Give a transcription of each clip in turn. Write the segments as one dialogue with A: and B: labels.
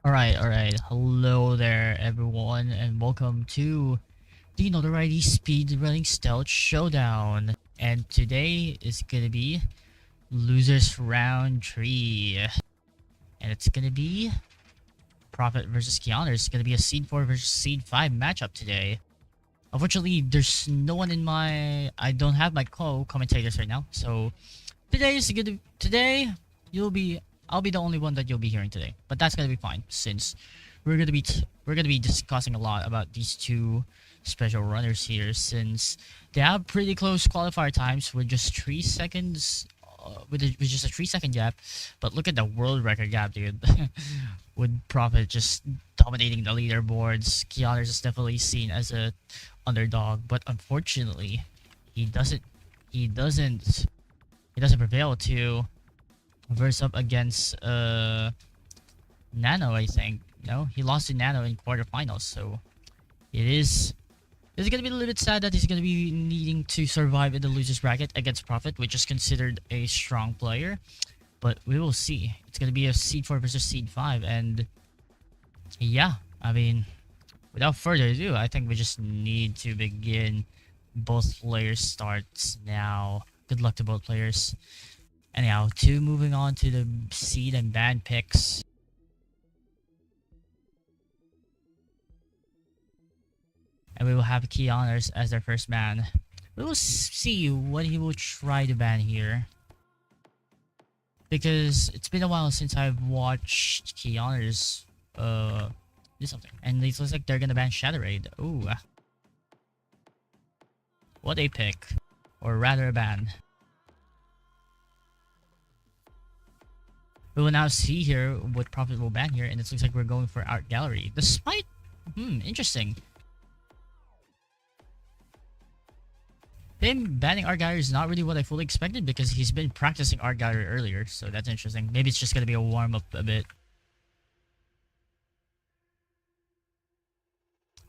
A: Alright. Hello there, everyone, and welcome to the Notoriety Speedrunning Stealth Showdown. And today is gonna be Losers Round 3. And it's gonna be Prophet versus Kianerz. It's gonna be a Seed 4 versus Seed 5 matchup today. Unfortunately, there's no one in I don't have my co-commentators right now, so today you'll be I'll be the only one that you'll be hearing today. But that's gonna be fine since we're gonna be discussing a lot about these two special runners here since they have pretty close qualifier times with just 3 seconds with just a 3 second gap. But look at the world record gap, dude. With Prophet just dominating the leaderboards, Kianerz is definitely seen as a underdog, but unfortunately he doesn't he doesn't he doesn't prevail to verse up against Nano, I think. No, he lost to Nano in quarterfinals, so it's gonna be a little bit sad that he's gonna be needing to survive in the losers bracket against Prophet, which is considered a strong player. But we will see. It's gonna be a Seed 4 versus Seed 5, and yeah, I mean, without further ado, I think we just need to begin. Both players starts now. Good luck to both players. Anyhow, moving on to the seed and ban picks. And we will have Kianerz as their first ban. We will see what he will try to ban here. Because it's been a while since I've watched Kianerz do something. And it looks like they're gonna ban Shadowraid. Ooh. What a pick. Or rather a ban. We will now see here what Prophet will ban here, and it looks like we're going for Art Gallery. Despite... interesting. Him banning Art Gallery is not really what I fully expected because he's been practicing Art Gallery earlier, so that's interesting. Maybe it's just gonna be a warm-up a bit.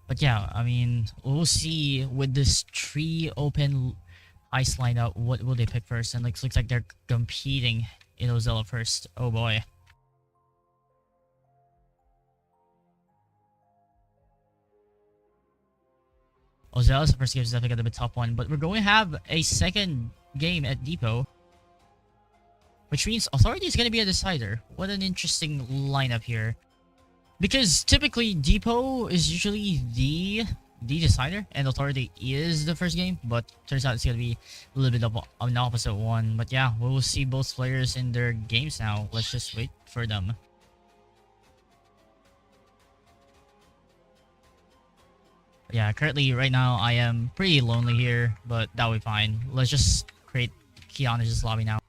A: But yeah, I mean, we'll see with this three open ice lineup, what will they pick first? And looks like they're competing in Ozella first. Oh boy. Ozella's first game is definitely gonna be a tough one, but we're going to have a second game at Depot. Which means Authority is gonna be a decider. What an interesting lineup here. Because typically Depot is usually the decider and Authority is the first game, but turns out it's gonna be a little bit of an opposite one. But yeah, we will see both players in their games now. Let's just wait for them. Yeah, currently right now I am pretty lonely here, but that'll be fine. Let's just create Kianerz's lobby now.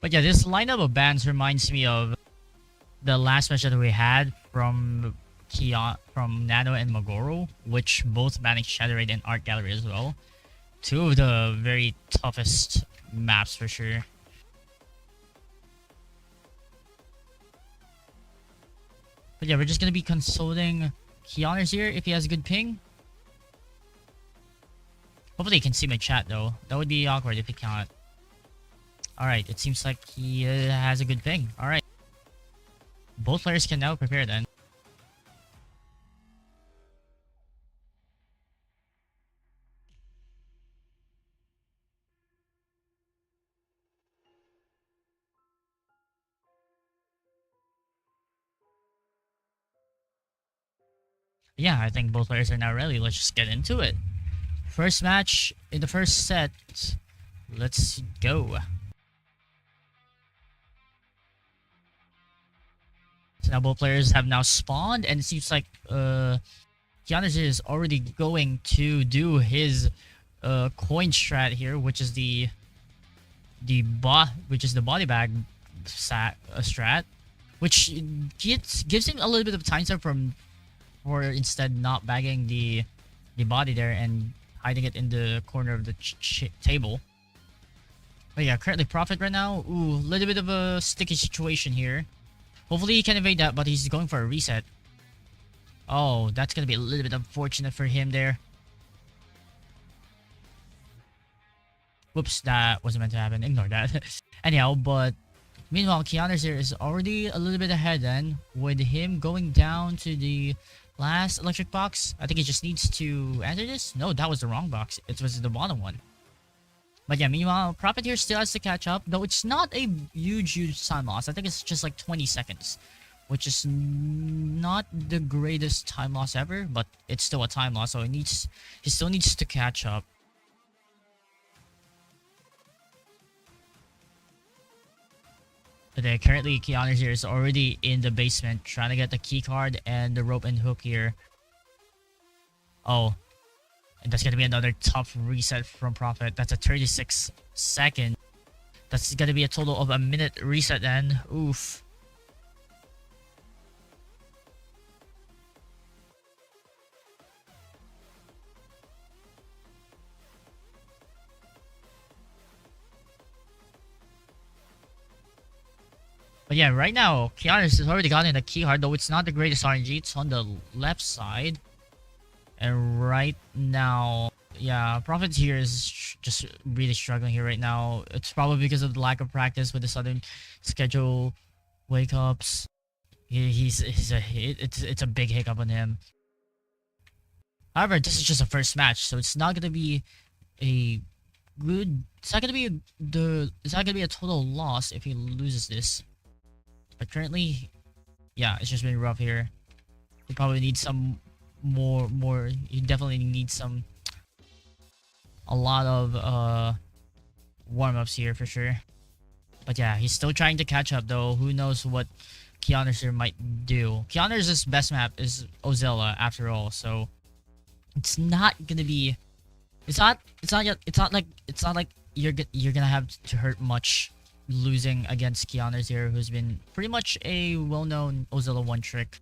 A: But yeah, this lineup of bans reminds me of the last match that we had from Nano and Magoro, which both managed Shadowraid and Art Gallery as well. Two of the very toughest maps for sure. But yeah, we're just gonna be consulting Kianerz here if he has a good ping. Hopefully he can see my chat though. That would be awkward if he can't. Alright, it seems like he has a good ping. Alright. Both players can now prepare then. Yeah, I think both players are now ready. Let's just get into it. First match in the first set. Let's go. So now both players have now spawned, and it seems like Kianerz is already going to do his coin strat here, which is the which is the body bag strat, which gives him a little bit of time step for instead not bagging the body there and hiding it in the corner of the table. But yeah, currently Prophet right now. Ooh, a little bit of a sticky situation here. Hopefully he can evade that, but he's going for a reset. Oh, that's gonna be a little bit unfortunate for him there. Whoops, that wasn't meant to happen. Ignore that. Anyhow, but meanwhile, Kianerz here is already a little bit ahead then, with him going down to the last electric box. I think he just needs to enter this. No, that was the wrong box. It was the bottom one. But yeah, meanwhile, Prophet here still has to catch up, though it's not a huge time loss. I think it's just like 20 seconds, which is not the greatest time loss ever, but it's still a time loss, so he still needs to catch up. But currently, Kianerz here is already in the basement, trying to get the key card and the rope and hook here. Oh, and that's gonna be another tough reset from Prophet. That's a 36 second. That's gonna be a total of a minute reset then. Oof. But yeah, right now, Kianerz has already gotten the key card, though it's not the greatest RNG. It's on the left side. And right now, yeah, Prophet here is just really struggling here right now. It's probably because of the lack of practice with the sudden schedule wake-ups. It's a big hiccup on him. However, this is just a first match, so it's not gonna be a good. It's not gonna be It's not gonna be a total loss if he loses this. But currently, yeah, it's just been rough here. He probably needs some more. He definitely needs a lot of warm-ups here for sure. But yeah, he's still trying to catch up though. Who knows what Kianerz here might do. Kianerz's best map is Ozella after all, so it's not gonna be. It's not like you're gonna have to hurt much losing against Kianerz here, who's been pretty much a well-known Ozella one trick.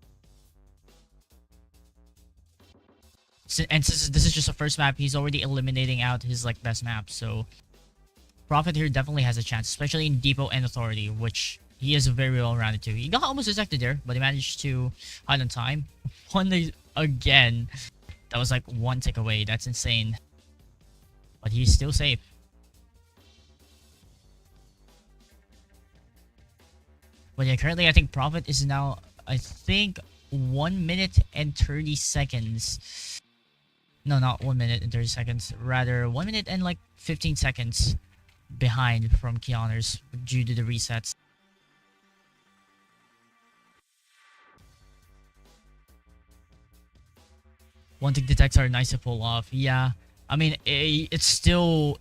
A: And since this is just a first map, he's already eliminating out his like best map. So Prophet here definitely has a chance, especially in Depot and Authority, which he is very well-rounded too. He got almost ejected there, but he managed to hide on time. Again. That was like one tick away. That's insane. But he's still safe. But yeah, currently I think Prophet is now, I think, 1 minute and 30 seconds. No, not 1 minute and 30 seconds. Rather, 1 minute and like 15 seconds behind from Kianerz due to the resets. One tick detects are nice to pull off. Yeah, I mean, it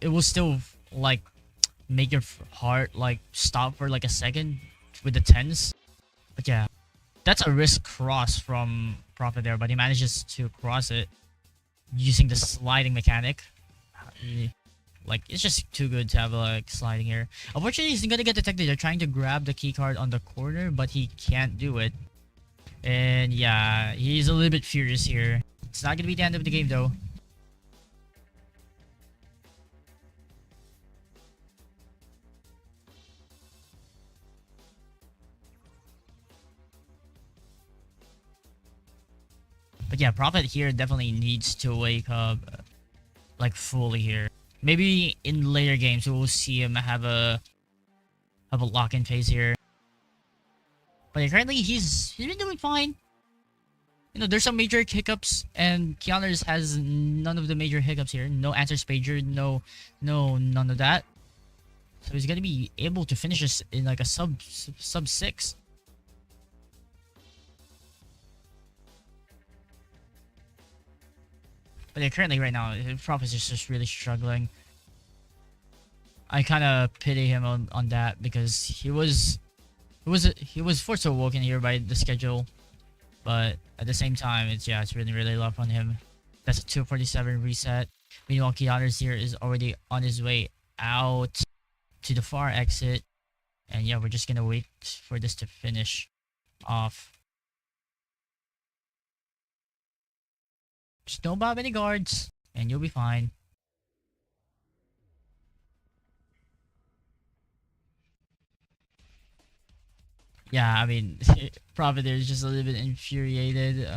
A: will still like make your heart like stop for like a second with the tens. But yeah, that's a risk cross from Prophet there, but he manages to cross it using the sliding mechanic. Like, it's just too good to have like sliding here. Unfortunately, he's gonna get detected. They're trying to grab the keycard on the corner, but he can't do it. And yeah, he's a little bit furious here. It's not gonna be the end of the game though. But yeah, Prophet here definitely needs to wake up like fully here. Maybe in later games we will see him have a lock-in phase here. But yeah, currently he's been doing fine. You know, there's some major hiccups, and Kianerz has none of the major hiccups here. No answers pager, none of that. So he's gonna be able to finish this in like a sub 6. But yeah, currently right now, Prophet is just really struggling. I kind of pity him on that because he was forced to awoken here by the schedule. But at the same time, it's really rough on him. That's a 247 reset. Meanwhile, Kianerz here is already on his way out. to the far exit. And yeah, we're just gonna wait for this to finish off. Just don't bob any guards, and you'll be fine. Yeah, I mean, Prophet there is just a little bit infuriated.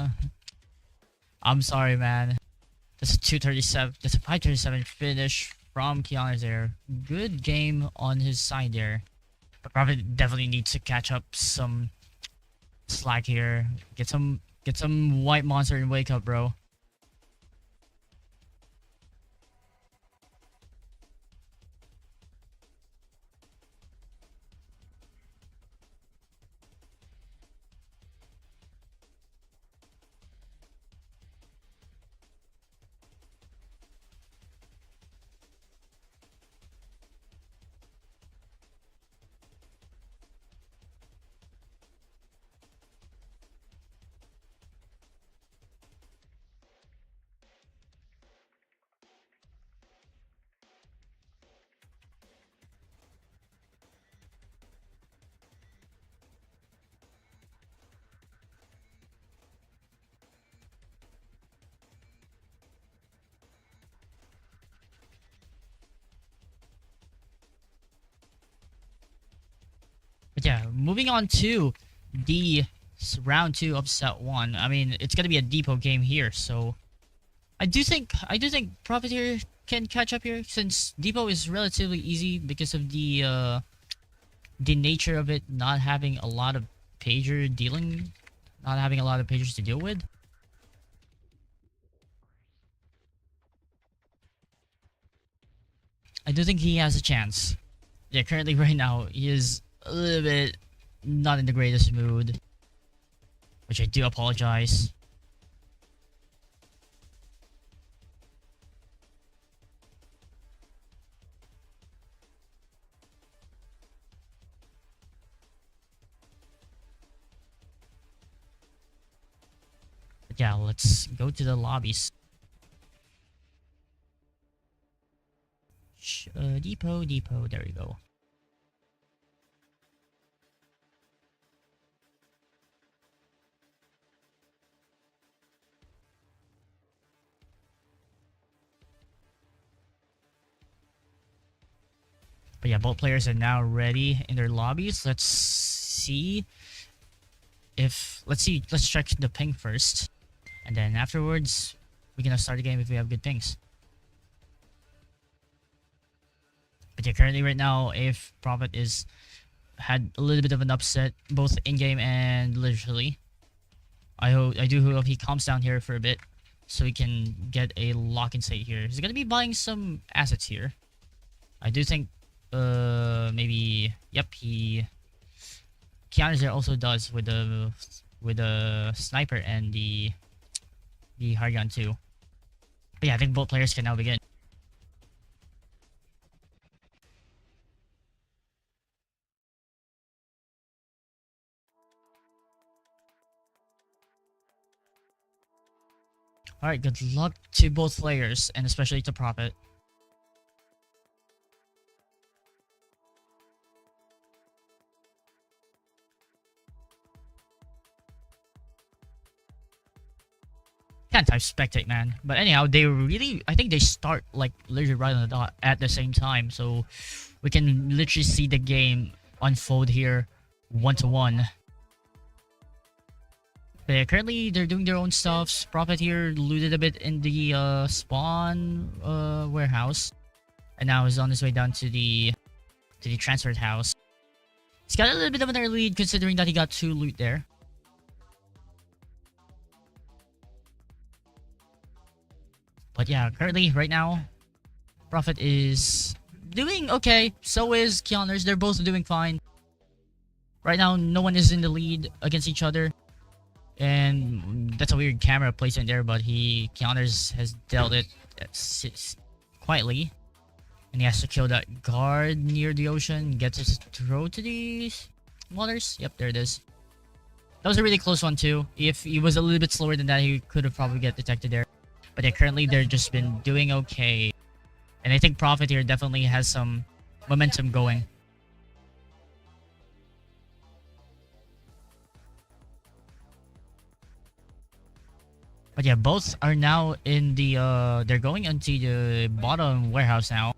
A: I'm sorry, man. That's a 237. That's a 537 finish from Kianerz there. Good game on his side there. But Prophet definitely needs to catch up some slack here. Get some white monster and wake up, bro. But yeah, moving on to the round 2 of set 1. I mean, it's gonna be a depot game here, so I do think Prophet here can catch up here, since depot is relatively easy because of the nature of it not having a lot of not having a lot of pagers to deal with. I do think he has a chance. Yeah, currently right now he is a little bit not in the greatest mood, which I do apologize. But yeah, let's go to the lobbies. Depot, there we go. But yeah, both players are now ready in their lobbies. Let's see. Let's check the ping first. And then afterwards, we're gonna start the game if we have good pings. But yeah, currently right now, if Prophet had a little bit of an upset, both in-game and literally. I do hope he calms down here for a bit, so he can get a lock-in state here. He's gonna be buying some assets here. I do think, maybe, yep, Kianerz there also does with the sniper and the hard gun too. But yeah, I think both players can now begin. Alright, good luck to both players, and especially to Prophet. Can't type spectate, man. But anyhow, I think they start like literally right on the dot at the same time, so we can literally see the game unfold here 1-to-1. But yeah, currently they're doing their own stuff. Prophet here looted a bit in the spawn warehouse, and now is on his way down to the transferred house. He's got a little bit of an early lead considering that he got 2 loot there. But yeah, currently right now, Prophet is doing okay. So is Kianerz. They're both doing fine. Right now, no one is in the lead against each other. And that's a weird camera placement there, but Kianerz has dealt it quietly. And he has to kill that guard near the ocean. Gets his throw to the waters. Yep, there it is. That was a really close one too. If he was a little bit slower than that, he could have probably get detected there. But yeah, currently they're just been doing okay. And I think Prophet here definitely has some momentum going. But yeah, both are now in the they're going into the bottom warehouse now.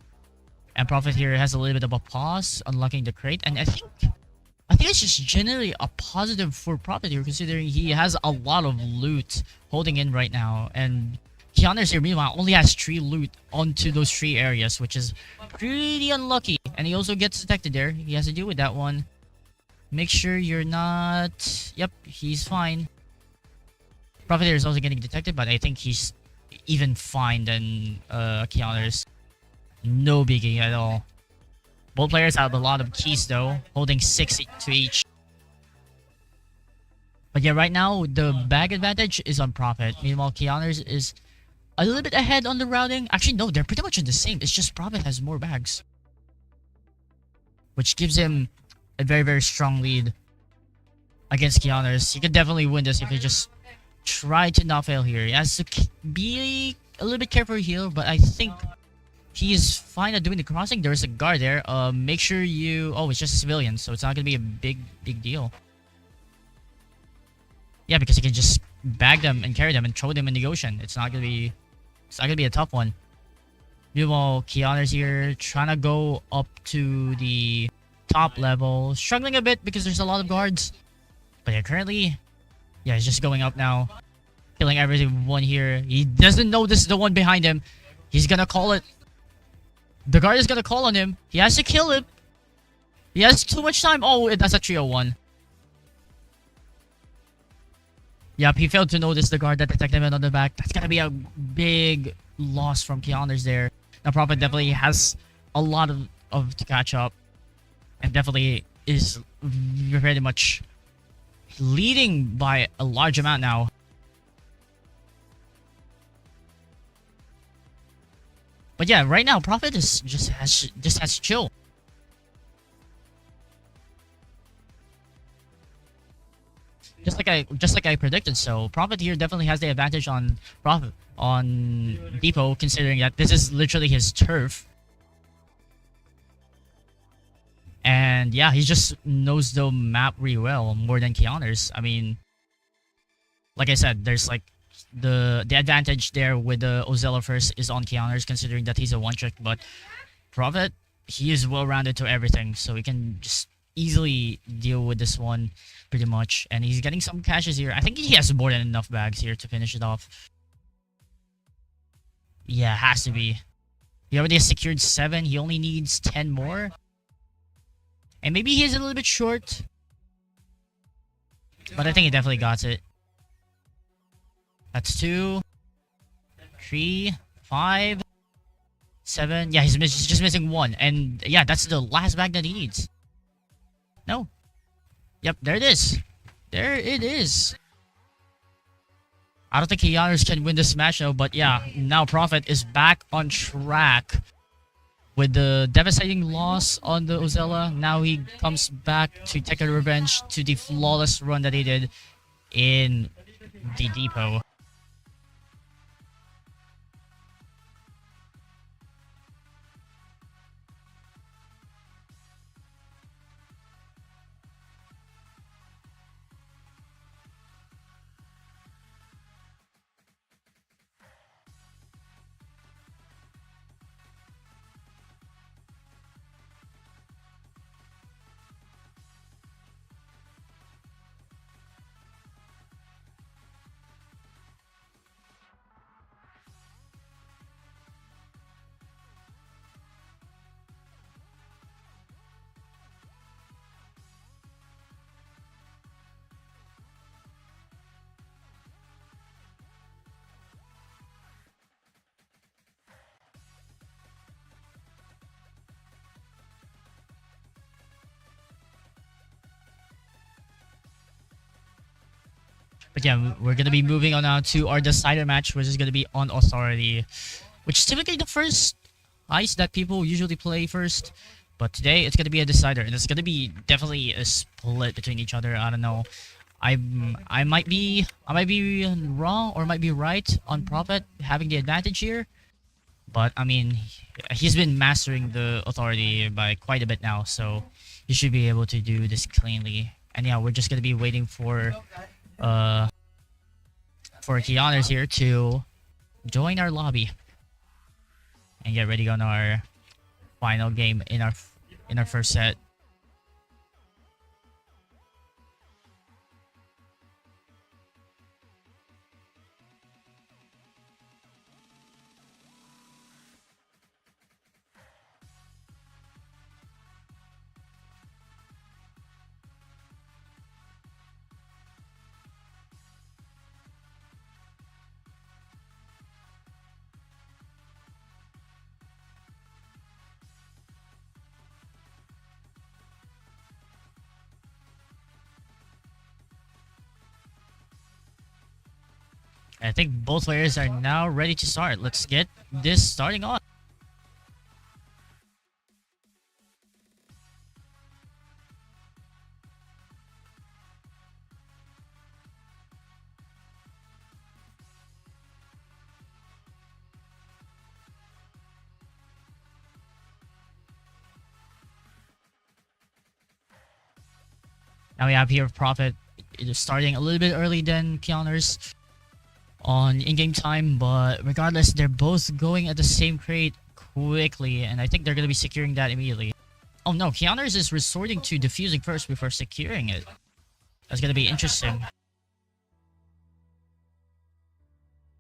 A: And Prophet here has a little bit of a pause, unlocking the crate, and I think it's just generally a positive for Prophet here, considering he has a lot of loot holding in right now. And Kianerz here, meanwhile, only has 3 loot onto those 3 areas, which is pretty unlucky. And he also gets detected there. He has to deal with that one. Make sure you're not... Yep, he's fine. Prophet here is also getting detected, but I think he's even fine than Kianerz. No biggie at all. Both players have a lot of keys though, holding 6 to each. But yeah, right now the bag advantage is on Prophet. Meanwhile, Kianerz is a little bit ahead on the routing. Actually, no, they're pretty much in the same. It's just Prophet has more bags, which gives him a very, very strong lead against Kianerz. He could definitely win this if he just try to not fail here. He has to be a little bit careful here, but I think he is fine at doing the crossing. There is a guard there. Make sure you... Oh, it's just a civilian, so it's not going to be a big deal. Yeah, because you can just bag them and carry them and throw them in the ocean. It's not going to be... It's not going to be a tough one. Meanwhile, Kianerz here trying to go up to the top level. Struggling a bit because there's a lot of guards. But yeah, currently... Yeah, he's just going up now. Killing everyone here. He doesn't know this is the one behind him. He's going to call it. The guard is gonna call on him. He has to kill him. He has too much time. Oh, that's a 301. Yep, he failed to notice the guard that detected him on the back. That's gonna be a big loss from Kianerz there. Now, Prophet definitely has a lot of to catch up. And definitely is very much leading by a large amount now. But yeah, right now Prophet is just has to chill. Just like I predicted. So Prophet here definitely has the advantage on Depot, considering that this is literally his turf. And yeah, he just knows the map really well, more than Kianerz. I mean, like I said, there's like the advantage there with the Ozella first is on Kianerz, considering that he's a one-trick, but Prophet, he is well-rounded to everything, so he can just easily deal with this one pretty much. And he's getting some cashes here. I think he has more than enough bags here to finish it off. Yeah, has to be. He already has secured 7. He only needs 10 more. And maybe he's a little bit short, but I think he definitely got it. That's 2, 3, 5, 7. Yeah, he's just missing 1. And yeah, that's the last bag that he needs. No. Yep, there it is. There it is. I don't think Kianerz can win this match though, but yeah, now Prophet is back on track. With the devastating loss on the Ozella, now he comes back to take a revenge to the flawless run that he did in the depot. But yeah, we're going to be moving on now to our decider match, which is going to be on Authority, which is typically the first heist that people usually play first. But today, it's going to be a decider, and it's going to be definitely a split between each other. I don't know. I might be wrong or might be right on Prophet having the advantage here. But I mean, he's been mastering the authority by quite a bit now, so he should be able to do this cleanly. And yeah, we're just gonna be waiting uh for Kianerz here to join our lobby and get ready on our final game in our first set. I think both players are now ready to start. Let's get this starting on. Now we have here Prophet starting a little bit early than Kianerz on in-game time, but regardless, they're both going at the same crate quickly, and I think they're gonna be securing that immediately. Oh no, Kianerz is resorting to defusing first before securing it. That's gonna be interesting.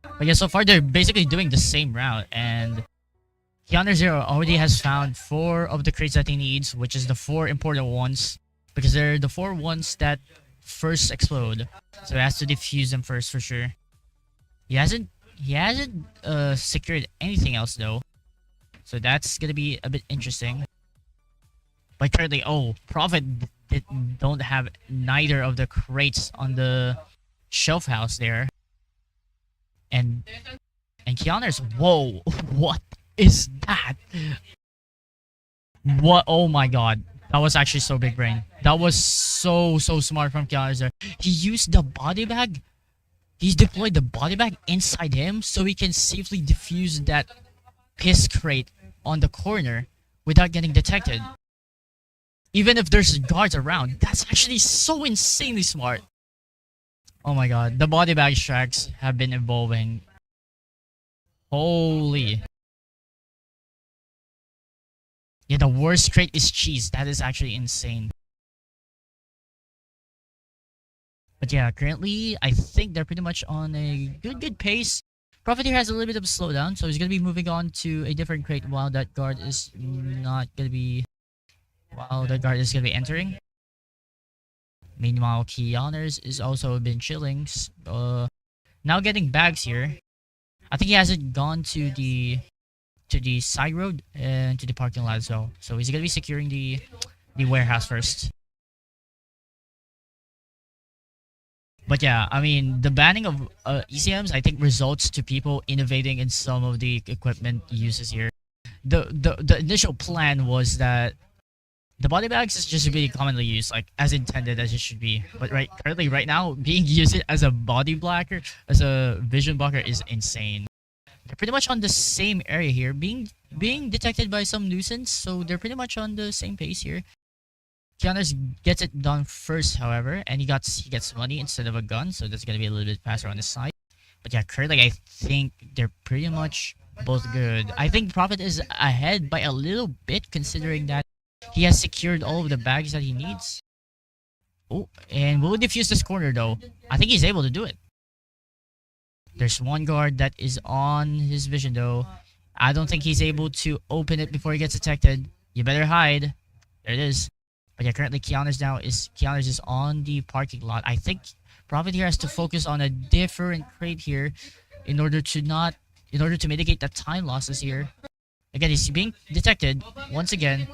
A: But yeah, so far they're basically doing the same route, and Kianerz here already has found 4 of the crates that he needs, which is the 4 important ones, because they're the 4 ones that first explode. So he has to defuse them first for sure. He hasn't secured anything else though, so that's gonna be a bit interesting. But currently, Prophet don't have neither of the crates on the shelf house there, and Kianerz, whoa, what is that? What? Oh my god. That was actually so big brain. That was so smart from Kianerz there. He used the body bag. He's deployed the body bag inside him so he can safely defuse that piss crate on the corner without getting detected. Even if there's guards around. That's actually so insanely smart. Oh my god. The body bag tracks have been evolving. Holy. Yeah, the worst crate is cheese. That is actually insane. But yeah, currently, I think they're pretty much on a good pace. Prophet here has a little bit of a slowdown, so he's going to be moving on to a different crate while that guard is not going to be... While that guard is going to be entering. Meanwhile, Kianerz is also been chilling. Now getting bags here. I think he hasn't gone to the side road and to the parking lot as well. So he's going to be securing the warehouse first. But yeah, I mean, the banning of ECMs, I think, results to people innovating in some of the equipment uses here. The initial plan was that the body bags is just really commonly used, like as intended as it should be. But currently, right now, being used as a body blocker, as a vision blocker, is insane. They're pretty much on the same area here, being detected by some nuisance, so they're pretty much on the same pace here. Kianerz gets it done first, however, and he gets money instead of a gun, so that's gonna be a little bit faster on his side. But yeah, currently I think they're pretty much both good. I think Prophet is ahead by a little bit, considering that he has secured all of the bags that he needs. Oh, and will defuse this corner though. I think he's able to do it. There's one guard that is on his vision though. I don't think he's able to open it before he gets detected. You better hide. There it is. But yeah, currently Kianerz is on the parking lot. I think Prophet here has to focus on a different crate here in order to mitigate the time losses here. Again, he's being detected once again,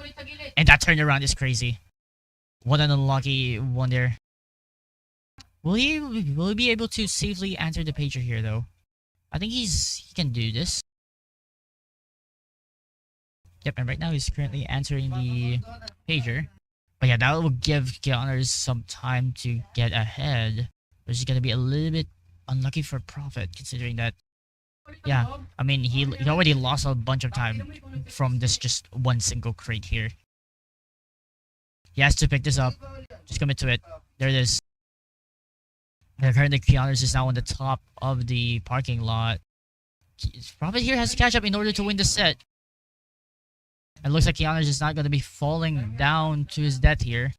A: and that turnaround is crazy. What an unlucky one there. Will he be able to safely answer the pager here though? I think he can do this. Yep, and right now he's currently answering the pager. But yeah, that will give Kianerz some time to get ahead. Which is going to be a little bit unlucky for Prophet, considering that Yeah, I mean, he already lost a bunch of time from this just one single crate here. He has to pick this up. Just commit to it. There it is. And currently, Kianerz is now on the top of the parking lot. Prophet here has to catch up in order to win the set. It looks like Kianerz is not going to be falling down to his death here.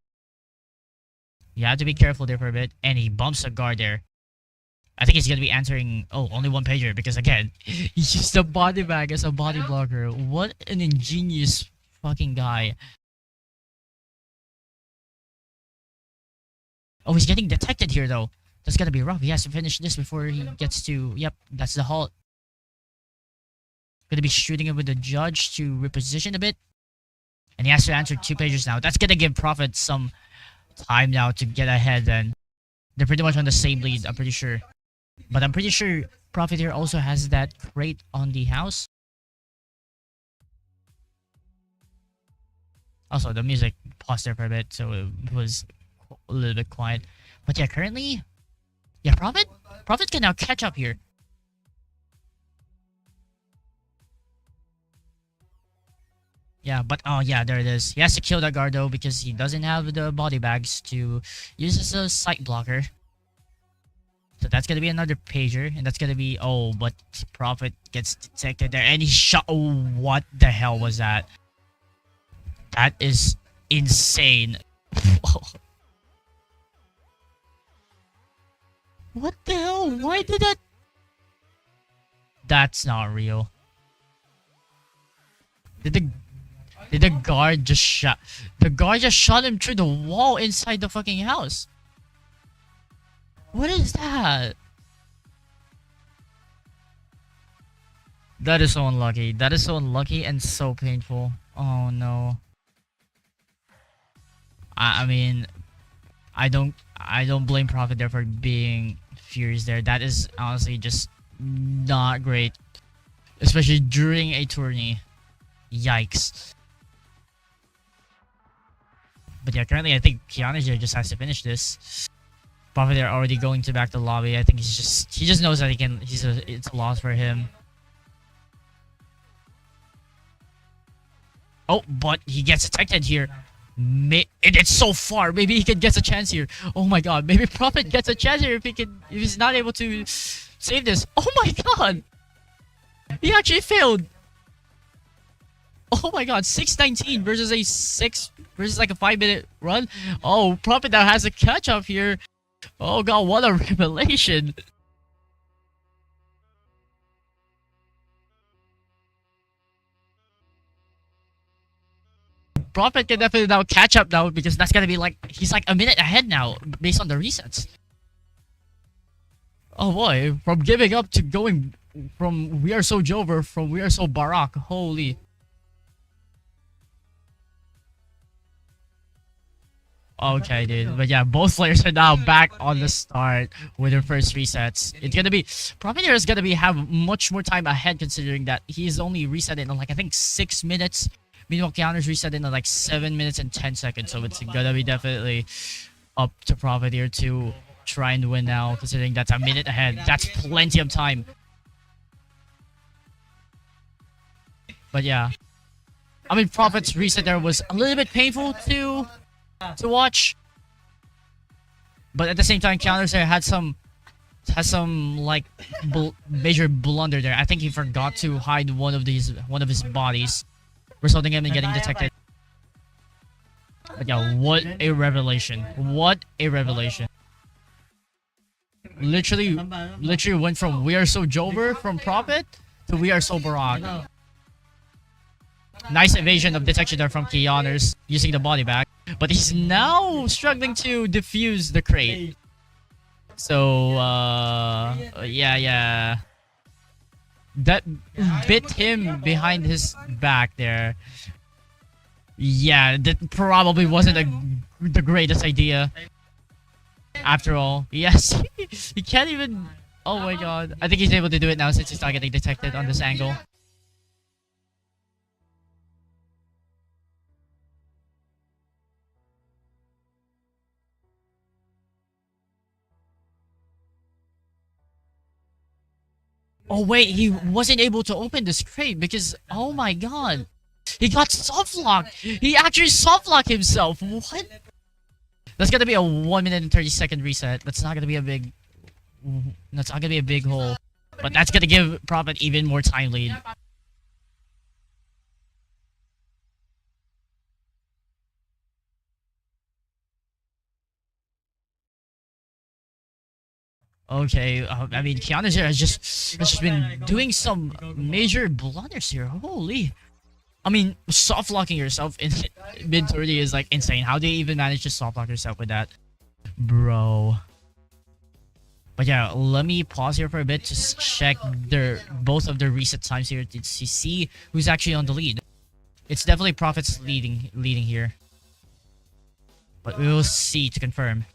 A: You have to be careful there for a bit. And he bumps a guard there. I think he's going to be answering, oh, only one pager. Because again, he used a body bag as a body blocker. What an ingenious fucking guy. Oh, he's getting detected here though. That's going to be rough. He has to finish this before he gets to... Yep, that's the halt. Going to be shooting it with the judge to reposition a bit. And he has to answer two pages now. That's going to give Prophet some time now to get ahead then. They're pretty much on the same lead, I'm pretty sure. But I'm pretty sure Prophet here also has that crate on the house. Also, the music paused there for a bit, so it was a little bit quiet. But yeah, currently... Yeah, Prophet can now catch up here. Yeah, but oh yeah, there it is. He has to kill that guard though because he doesn't have the body bags to use as a sight blocker. So that's gonna be another pager, and that's gonna be but Prophet gets detected there, and he shot. Oh, what the hell was that? That is insane. What the hell? Why did that? That's not real. Did the guard just shot? The guard just shot him through the wall inside the fucking house. What is that? That is so unlucky. That is so unlucky and so painful. Oh no. I mean, I don't blame Prophet there for being furious there. That is honestly just not great, especially during a tourney. Yikes. But yeah, currently I think Kianerz just has to finish this. Prophet they're already going to back the lobby. I think he just knows that it's a loss for him. Oh, but he gets detected here. It's so far. Maybe he can get a chance here. Oh my god. Maybe Prophet gets a chance here if he's not able to save this. Oh my god. He actually failed. Oh my god, 619 versus a 6 versus like a 5-minute run. Oh, Prophet now has a catch up here. Oh god, what a revelation. Prophet can definitely now catch up now because that's gonna be like, he's like a minute ahead now based on the resets. Oh boy, from giving up to going from We Are So Jover from We Are So Barack. Holy. Okay, dude. But yeah, both players are now back on the start with their first resets. It's gonna be Prophet is gonna be have much more time ahead considering that he's only reset in like I think 6 minutes. Meanwhile, Kianerz reset in like 7 minutes and 10 seconds. So it's gonna be definitely up to Prophet here to try and win now, considering that's a minute ahead. That's plenty of time. But yeah, I mean, Prophet's reset there was a little bit painful to watch, but at the same time, Kianerz there had some like major blunder there. I think he forgot to hide one of his bodies, resulting in him getting detected. But yeah, what a revelation! What a revelation! Literally went from We Are So Jover from Prophet to We Are So Barack. Nice evasion of detection there from Kianerz using the body bag. But he's now struggling to defuse the crate. So, yeah. That bit him behind his back there. Yeah, that probably wasn't the greatest idea. After all, yes, he can't even... Oh my god. I think he's able to do it now since he's not getting detected on this angle. Oh wait, he wasn't able to open this crate because, oh my god, he got soft locked. He actually soft locked himself. What? That's gonna be a 1 minute and 30-second reset. That's not gonna be a big. That's not gonna be a big hole, but that's gonna give Prophet even more time lead. Okay, I mean, Kianerz here has just been doing some major blunders here. Holy. I mean, soft locking yourself in mid 30 is like insane. How do you even manage to soft lock yourself with that? Bro. But yeah, let me pause here for a bit to check both of their reset times here to see who's actually on the lead. It's definitely Prophet's leading here. But we will see to confirm.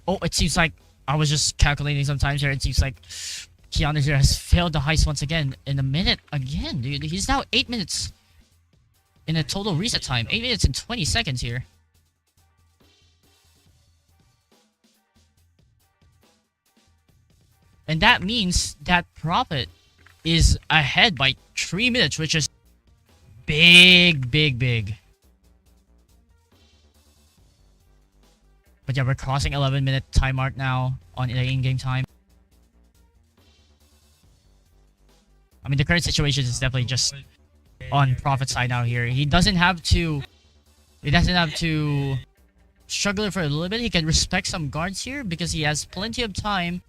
A: Oh, it seems like I was just calculating sometimes here. It seems like Kianerz here has failed the heist once again in a minute again, dude. He's now 8 minutes in a total reset time. 8 minutes and 20 seconds here. And that means that Prophet is ahead by 3 minutes, which is big, big, big. But yeah, we're crossing 11-minute time mark now on the in-game time. I mean, the current situation is definitely just on Prophet's side now here. He doesn't have to struggle for a little bit. He can respect some guards here because he has plenty of time.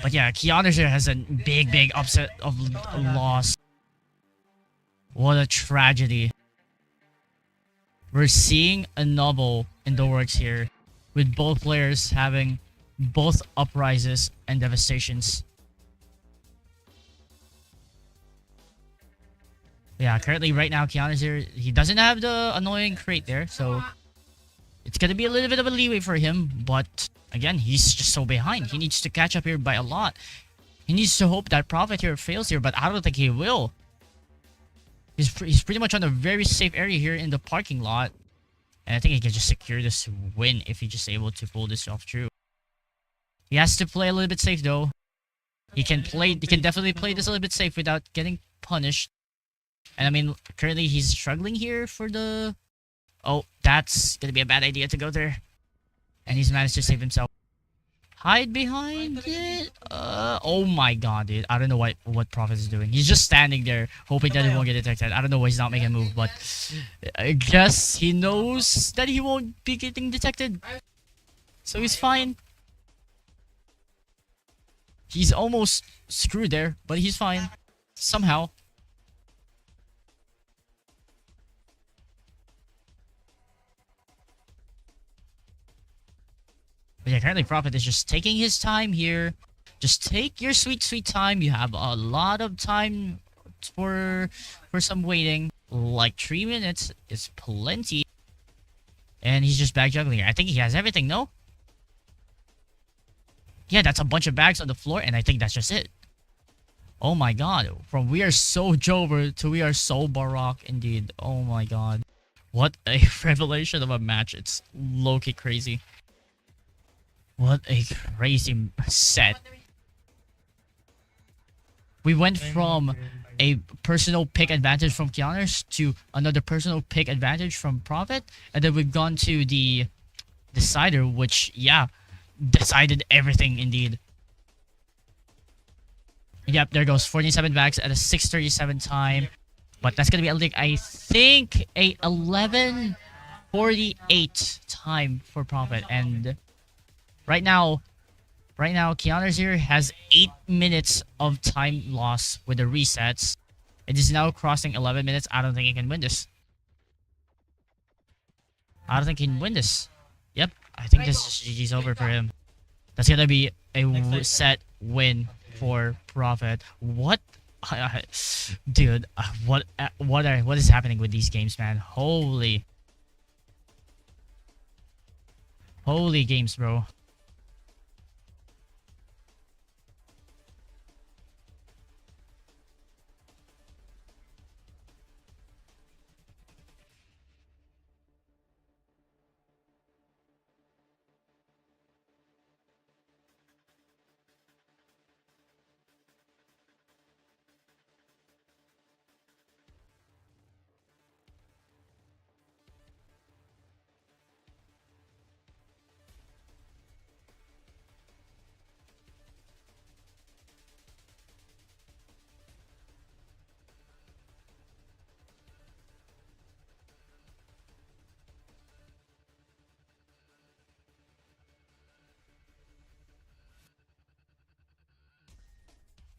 A: But yeah, Kianerz here has a big, big upset of loss. What a tragedy. We're seeing a novel in the works here, with both players having both uprises and devastations. Yeah, currently right now Kianerz here, he doesn't have the annoying crate there, so it's gonna be a little bit of a leeway for him, but again, he's just so behind. He needs to catch up here by a lot. He needs to hope that Prophet here fails here, but I don't think he will. He's pretty much on a very safe area here in the parking lot. And I think he can just secure this win if he's just able to pull this off through. He has to play a little bit safe though. He can definitely play this a little bit safe without getting punished. And I mean, currently he's struggling here for the... Oh, that's gonna be a bad idea to go there. And he's managed to save himself. Hide behind it? Oh my god, dude. I don't know what Prophet is doing. He's just standing there, hoping that he won't get detected. I don't know why he's not making a move, but I guess he knows that he won't be getting detected. So he's fine. He's almost screwed there, but he's fine. Somehow. But yeah, currently Prophet is just taking his time here. Just take your sweet, sweet time. You have a lot of time for some waiting. Like 3 minutes is plenty. And he's just bag juggling here. I think he has everything, no? Yeah, that's a bunch of bags on the floor, and I think that's just it. Oh my god. From we are so Jover to we are so Barak indeed. Oh my god. What a revelation of a match. It's low-key crazy. What a crazy set. We went from a personal pick advantage from Kianerz to another personal pick advantage from Prophet. And then we've gone to the decider, which, yeah, decided everything indeed. Yep, there goes 47 bags at a 6:37 time. But that's gonna be like I think a 11:48 time for Profit. And right now, Kianerz here has 8 minutes of time loss with the resets. It is now crossing 11 minutes. I don't think he can win this. I don't think he can win this. Yep, I think this is GG's over for him. That's gonna be a set win for Profit. What? Dude, what is happening with these games, man? Holy games, bro.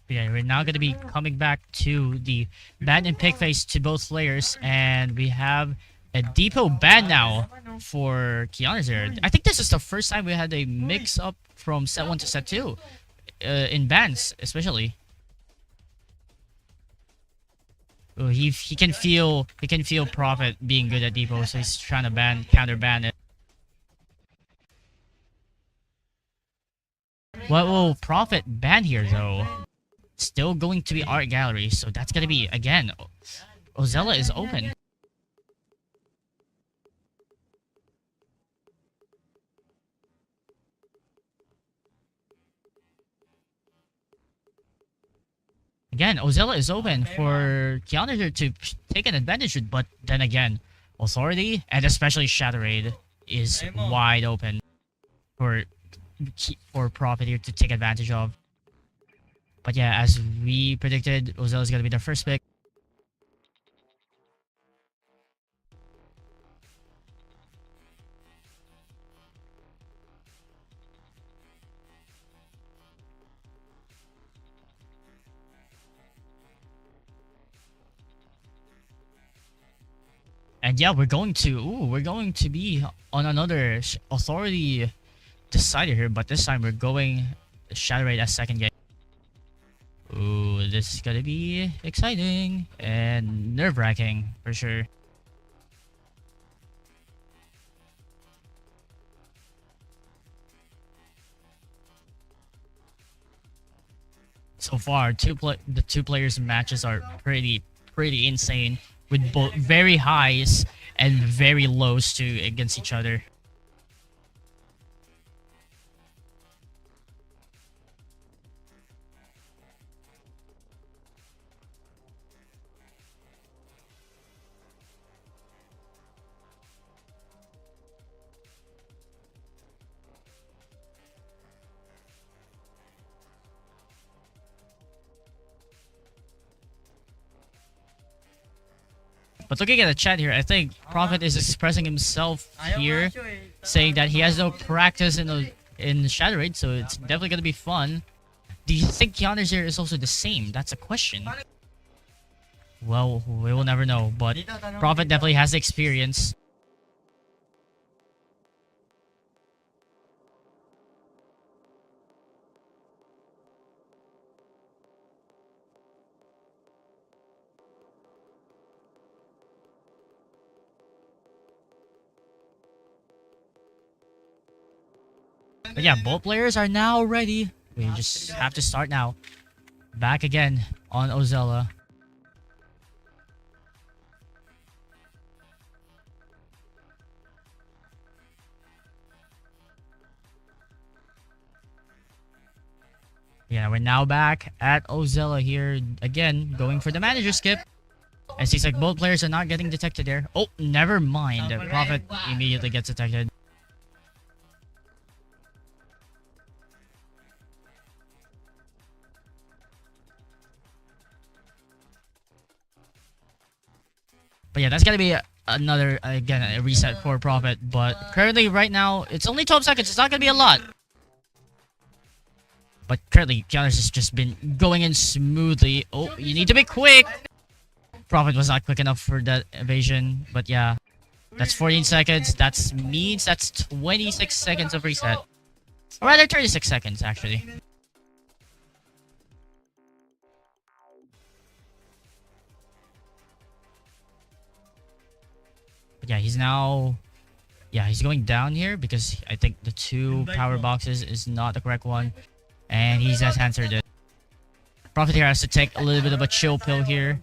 A: Yeah, we're now gonna be coming back to the ban and pick phase to both players, and we have a depot ban now for Kianerz here. I think this is the first time we had a mix up from set 1 to set 2 in bans, especially. Oh, he can feel Profit being good at depot, so he's trying to counter ban it. What will Profit ban here though? Still going to be Art Gallery, so that's gonna be again. Ozella is open. Again, Ozella is open for Kianerz to take an advantage, but then again, Authority and especially Shatterade is wide open for Profit here to take advantage of. But yeah, as we predicted, Ozella is gonna be the first pick. And yeah, we're going to be on another Authority decider here, but this time we're going Shatterade as second game. Ooh, this is gonna be exciting and nerve-wracking for sure. So far, the two players' matches are pretty insane, with both very highs and very lows too against each other. But looking at the chat here, I think Prophet is expressing himself here, saying that he has no practice in Shatterade, so it's definitely gonna be fun. Do you think Kianerz here is also the same? That's a question. Well, we will never know, but Prophet definitely has experience. But yeah, both players are now ready. We just have to start now. Back again on Ozella. Yeah, we're now back at Ozella here again, going for the manager skip. And seems like both players are not getting detected there. Oh, never mind. Prophet immediately gets detected. But yeah, that's gonna be another, again, a reset for Prophet. But currently, right now, it's only 12 seconds. It's not gonna be a lot. But currently, Kianerz has just been going in smoothly. Oh, you need to be quick! Prophet was not quick enough for that evasion. But yeah, that's 14 seconds. That means that's 26 seconds of reset. Or rather, 36 seconds, actually. But yeah, he's now... Yeah, he's going down here because I think the 2 power boxes is not the correct one. And he's just answered it. Prophet here has to take a little bit of a chill pill here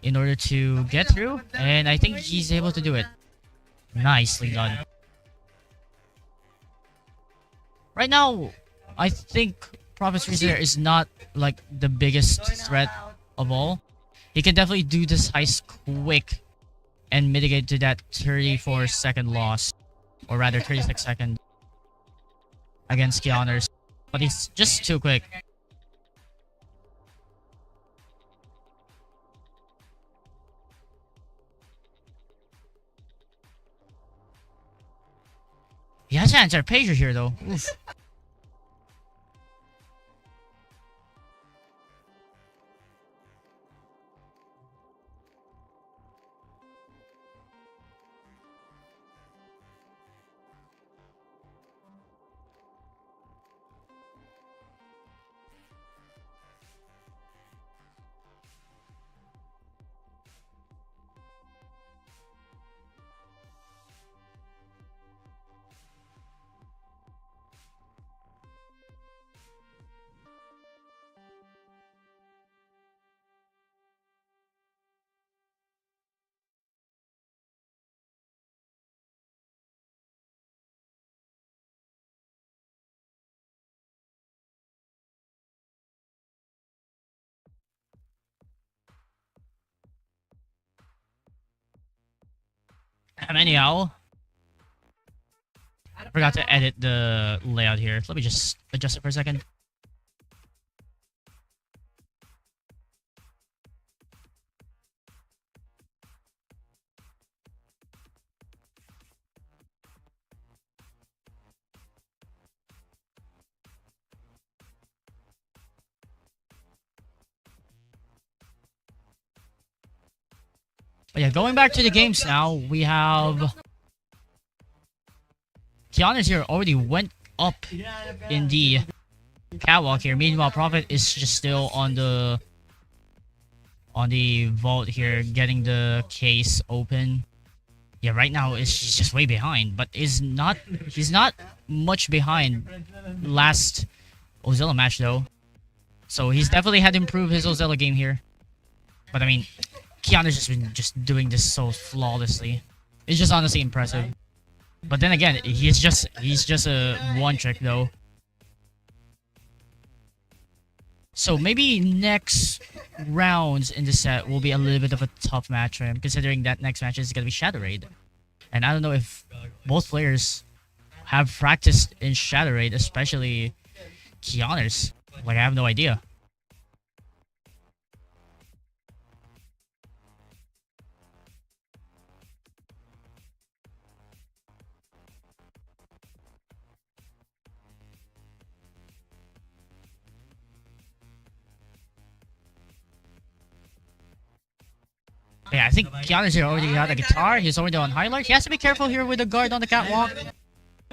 A: in order to get through. And I think he's able to do it. Nicely done. Right now, I think Prophet's Reader is not like the biggest threat of all. He can definitely do this heist quick and mitigate to that 34-second loss. Or rather, 36-second against Kianerz. But he's just too quick. He has to answer Pager here, though. Oof. Anyhow, I forgot to edit the layout here. Let me just adjust it for a second. But yeah, going back to the games now, we have Kianerz here already went up in the catwalk here. Meanwhile, Prophet is just still on the vault here, getting the case open. Yeah, right now he's just way behind, but he's not much behind last Ozilla match though. So he's definitely had to improve his Ozilla game here. But I mean, Kianerz has been just doing this so flawlessly. It's just honestly impressive. But then again, he's just a one trick though. So maybe next rounds in the set will be a little bit of a tough match for him, considering that next match is gonna be Shadow Raid. And I don't know if both players have practiced in Shadow Raid, especially Kianerz. Like, I have no idea. Yeah, I think Kianerz here already got a guitar. He's already on highlight. He has to be careful here with the guard on the catwalk.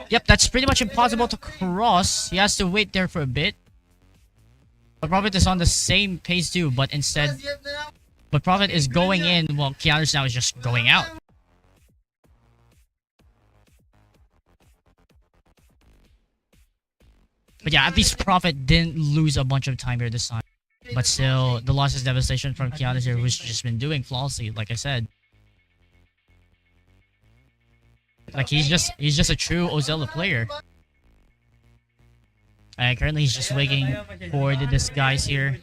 A: Yep, that's pretty much impossible to cross. He has to wait there for a bit. But Prophet is on the same pace too, but instead... But Prophet is going in, while Kianerz now is just going out. But yeah, at least Prophet didn't lose a bunch of time here this time. But still, the loss is devastation from Kianerz here, who's just been doing flawlessly, like I said. Like, he's just a true Ozilla player. And currently he's just waiting for the disguise here.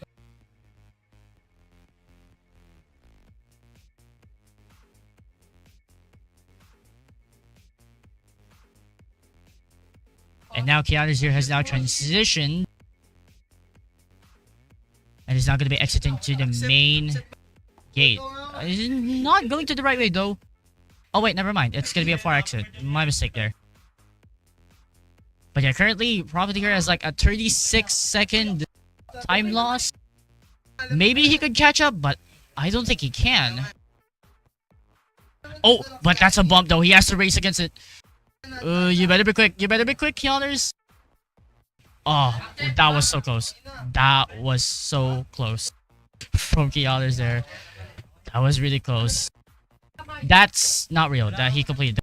A: And now Kianerz here has now transitioned. And is now going to be exiting to the main gate. He's not going to the right way though. Oh wait, never mind. It's gonna be a far exit. My mistake there. But yeah, currently Prophet here has like a 36-second time loss. Maybe he could catch up, but I don't think he can. Oh, but that's a bump though. He has to race against it. You better be quick. You better be quick, Kianerz. Oh, that was so close. That was so close. From Kianerz there. That was really close. That's not real. That he completed.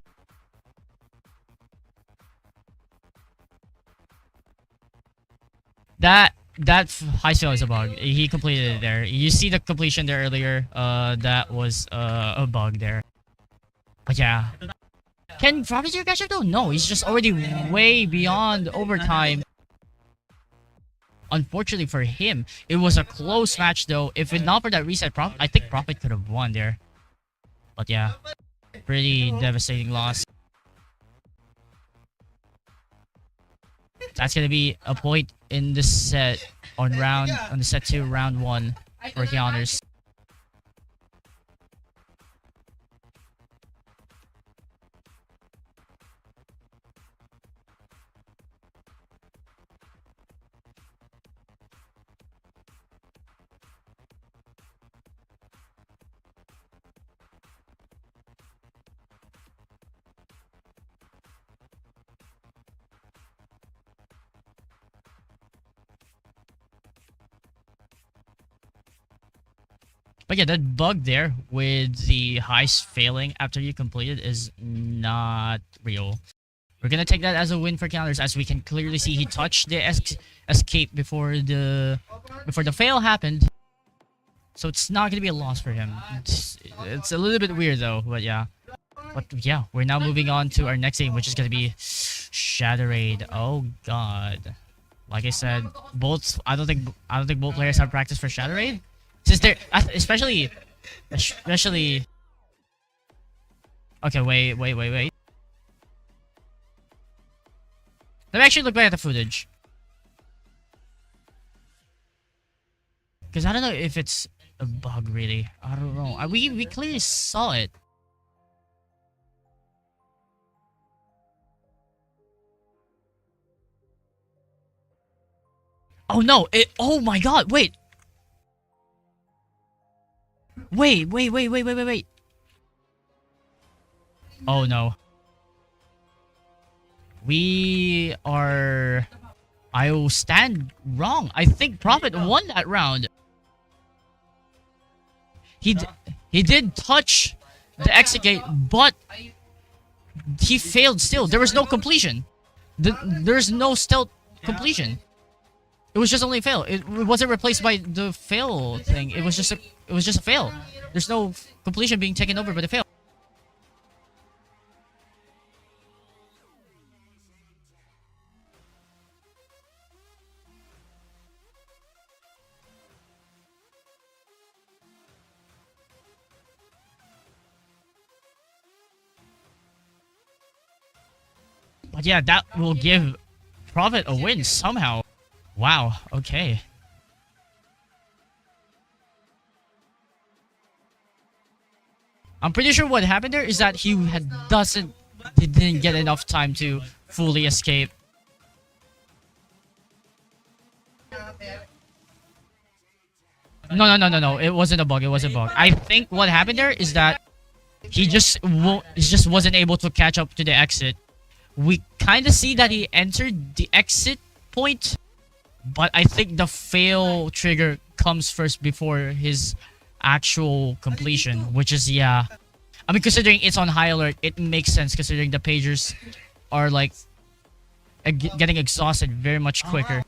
A: That high fail is a bug. He completed it there. You see the completion there earlier. That was a bug there. But yeah. Can Profiteer catch up though? No, he's just already way beyond overtime. Unfortunately for him, it was a close match though. If it not for that reset, I think Profit could have won there. But yeah, pretty devastating loss. That's gonna be a point in the set on the set 2, round 1 for Kianerz. But yeah, that bug there with the heist failing after you complete it is not real. We're gonna take that as a win for Kianerz, as we can clearly see he touched the escape before the fail happened. So it's not gonna be a loss for him. It's a little bit weird though, but yeah. But yeah, we're now moving on to our next game, which is gonna be Showdown. Oh god. Like I said, I don't think both players have practice for Showdown. Since they're especially. Okay, wait. Let me actually look back at the footage. Because I don't know if it's a bug really. I don't know. We clearly saw it. Oh no! Oh my god! Wait. Wait. Oh no. We are... I will stand wrong. I think Prophet won that round. He did touch the exit gate, but he failed still. There was no completion. There's no stealth completion. It was just only a fail. It wasn't replaced by the fail thing. It was just a fail. There's no completion being taken over by the fail. But yeah, that will give Prophet a win somehow. Wow, okay. I'm pretty sure what happened there is that he didn't get enough time to fully escape. No. It wasn't a bug. It wasn't a bug. I think what happened there is that he just wasn't able to catch up to the exit. We kind of see that he entered the exit point, but I think the fail trigger comes first before his actual completion, which is, yeah. I mean, considering it's on high alert, it makes sense considering the pagers are like getting exhausted very much quicker.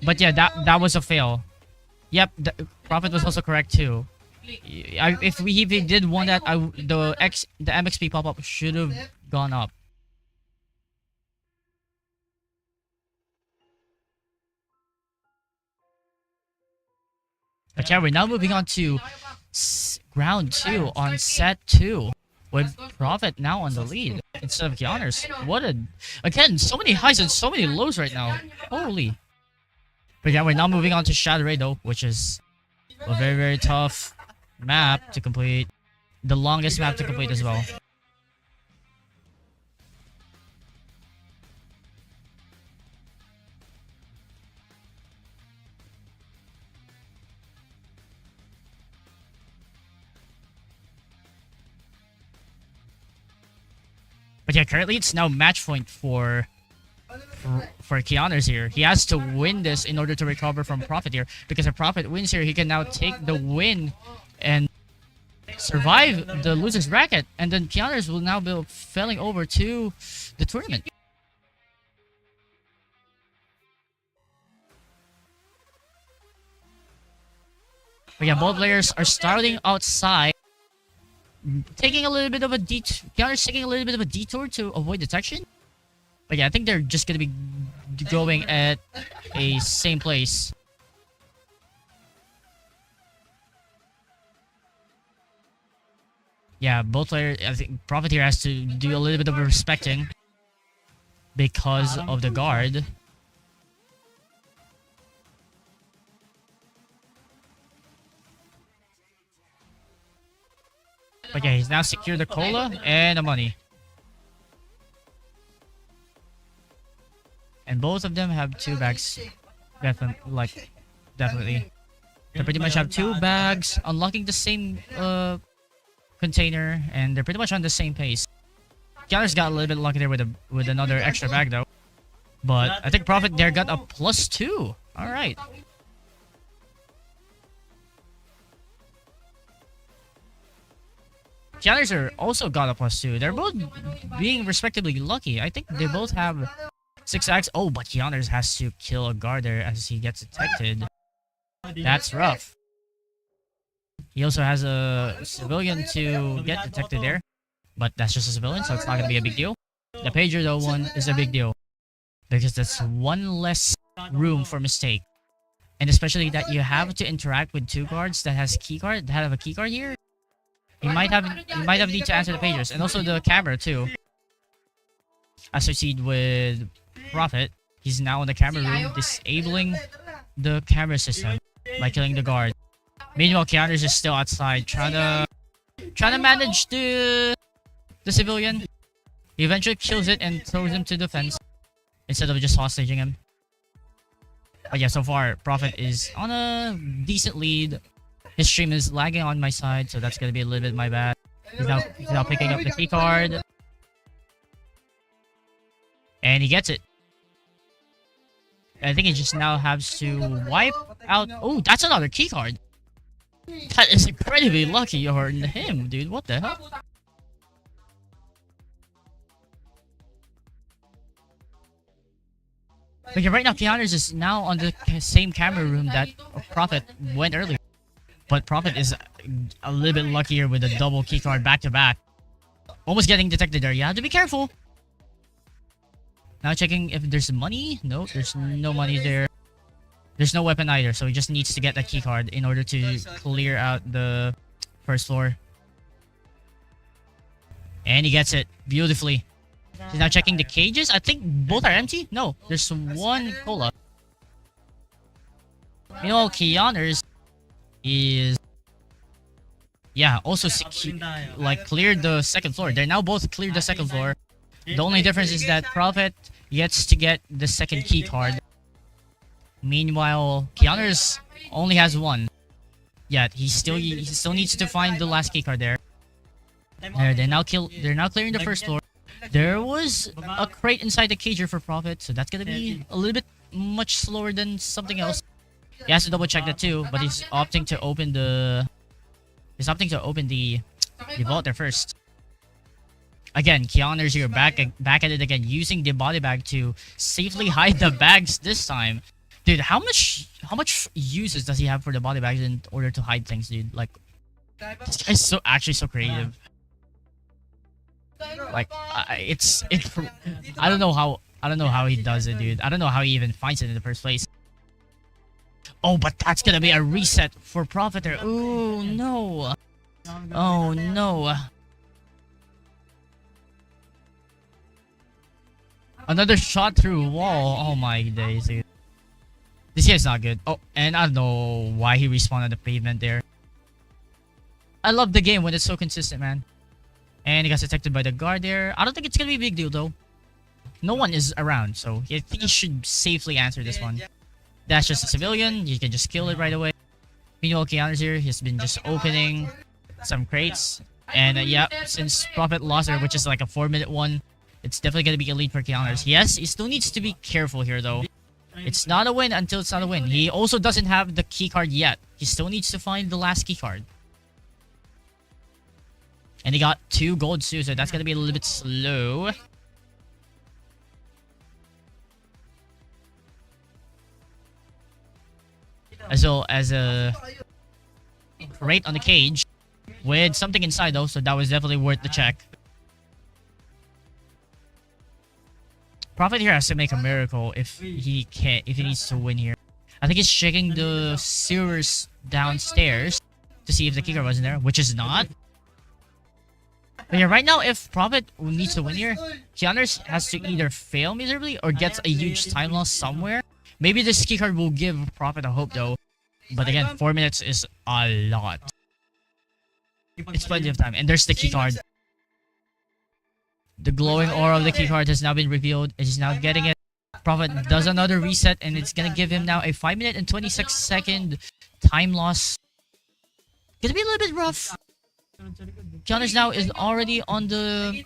A: But yeah, that was a fail. Yep, the Prophet was also correct too. If he did want that, the MXP pop-up should have gone up. But yeah, we're now moving on to round 2 on set 2. With Prophet now on the lead instead of Kianerz. Again, so many highs and so many lows right now. Holy. But yeah, we're now moving on to Showdown though, which is A very, very tough map to complete. The longest map to complete as well. But yeah, currently it's now match point for Kianerz here. He has to win this in order to recover from Prophet here. Because if Prophet wins here, he can now take the win and survive the loser's bracket. And then Kianerz will now be falling over to the tournament. But yeah, both players are starting outside. Taking a little bit of a detour. Kianerz taking a little bit of a detour to avoid detection. But yeah, I think they're just gonna be going at a same place. Yeah, both players. I think Prophet here has to do a little bit of respecting because of the guard. But yeah, he's now secured the cola and the money. And both of them have 2 bags. Definitely. They pretty much have 2 bags, unlocking the same container, and they're pretty much on the same pace. Kianerz got a little bit lucky there with another extra bag though. But I think Prophet there got a +2. Alright. Kianerz also got a +2. They're both being respectively lucky. I think they both have 6 acts. Oh, but Kianerz has to kill a guard there as he gets detected. That's rough. He also has a civilian to get detected there. But that's just a civilian, so it's not going to be a big deal. The pager though one is a big deal. Because that's one less room for mistake. And especially that you have to interact with 2 guards that have a keycard here. You might have need to answer the pagers. And also the camera too. Associated with Prophet, he's now in the camera room, disabling the camera system by killing the guard. Meanwhile, Kianerz is still outside, trying to manage the civilian. He eventually kills it and throws him to defense instead of just hostaging him. But yeah, so far Prophet is on a decent lead. His stream is lagging on my side, so that's gonna be a little bit my bad. He's now picking up the key card. And he gets it. I think he just now has to wipe out... Oh, that's another key card. That is incredibly lucky for him, dude. What the hell? But yeah, right now, Kianerz is now on the same camera room that Prophet went earlier. But Prophet is a little bit luckier with a double keycard back-to-back. Almost getting detected there. You have to be careful. Now checking if there's money. No, there's no money there. There's no weapon either, so he just needs to get that keycard in order to clear out the first floor. And he gets it beautifully. He's now checking the cages. I think both are empty. No, there's one cola. Meanwhile, Kianerz is... Yeah, also cleared the second floor. They're now both cleared the second floor. The only difference is that Prophet gets to get the second key card. Meanwhile, Kianerz only has 1. Yeah, he still needs to find the last key card there. They're now clearing the first floor. There was a crate inside the cager for Prophet, so that's gonna be a little bit much slower than something else. He has to double check that too, but he's opting to open the vault there first. Again, Kianerz here back at it again, using the body bag to safely hide the bags this time. Dude, how much uses does he have for the body bags in order to hide things, dude? Like, this guy's actually so creative. Like, I don't know how he does it, dude. I don't know how he even finds it in the first place. Oh, but that's gonna be a reset for Prophet there. Oh no. Oh no. Another shot through wall. Oh my days, dude. This guy's not good. Oh, and I don't know why he respawned on the pavement there. I love the game when it's so consistent, man. And he got detected by the guard there. I don't think it's gonna be a big deal though. No one is around, so I think he should safely answer this one. That's just a civilian. You can just kill it right away. Meanwhile, Kianerz here, he's been just opening some crates. And yeah, since Prophet lost her, which is like a 4-minute one, it's definitely gonna be a lead for Kianerz. Yes, he still needs to be careful here though. It's not a win until it's not a win. He also doesn't have the keycard yet. He still needs to find the last keycard. And he got 2 gold too, so that's gonna be a little bit slow. As well as a crate on the cage with something inside though, so that was definitely worth the check. Prophet here has to make a miracle if he needs to win here. I think he's checking the sewers downstairs to see if the keycard wasn't there, which is not. But yeah, right now, if Prophet needs to win here, Kianerz has to either fail miserably or gets a huge time loss somewhere. Maybe this keycard will give Prophet a hope though. But again, 4 minutes is a lot. It's plenty of time. And there's the keycard. The glowing aura of the keycard has now been revealed. He's now getting it. Prophet does another reset and it's gonna give him now a 5-minute and 26-second time loss. Gonna be a little bit rough. Kianerz now is already on the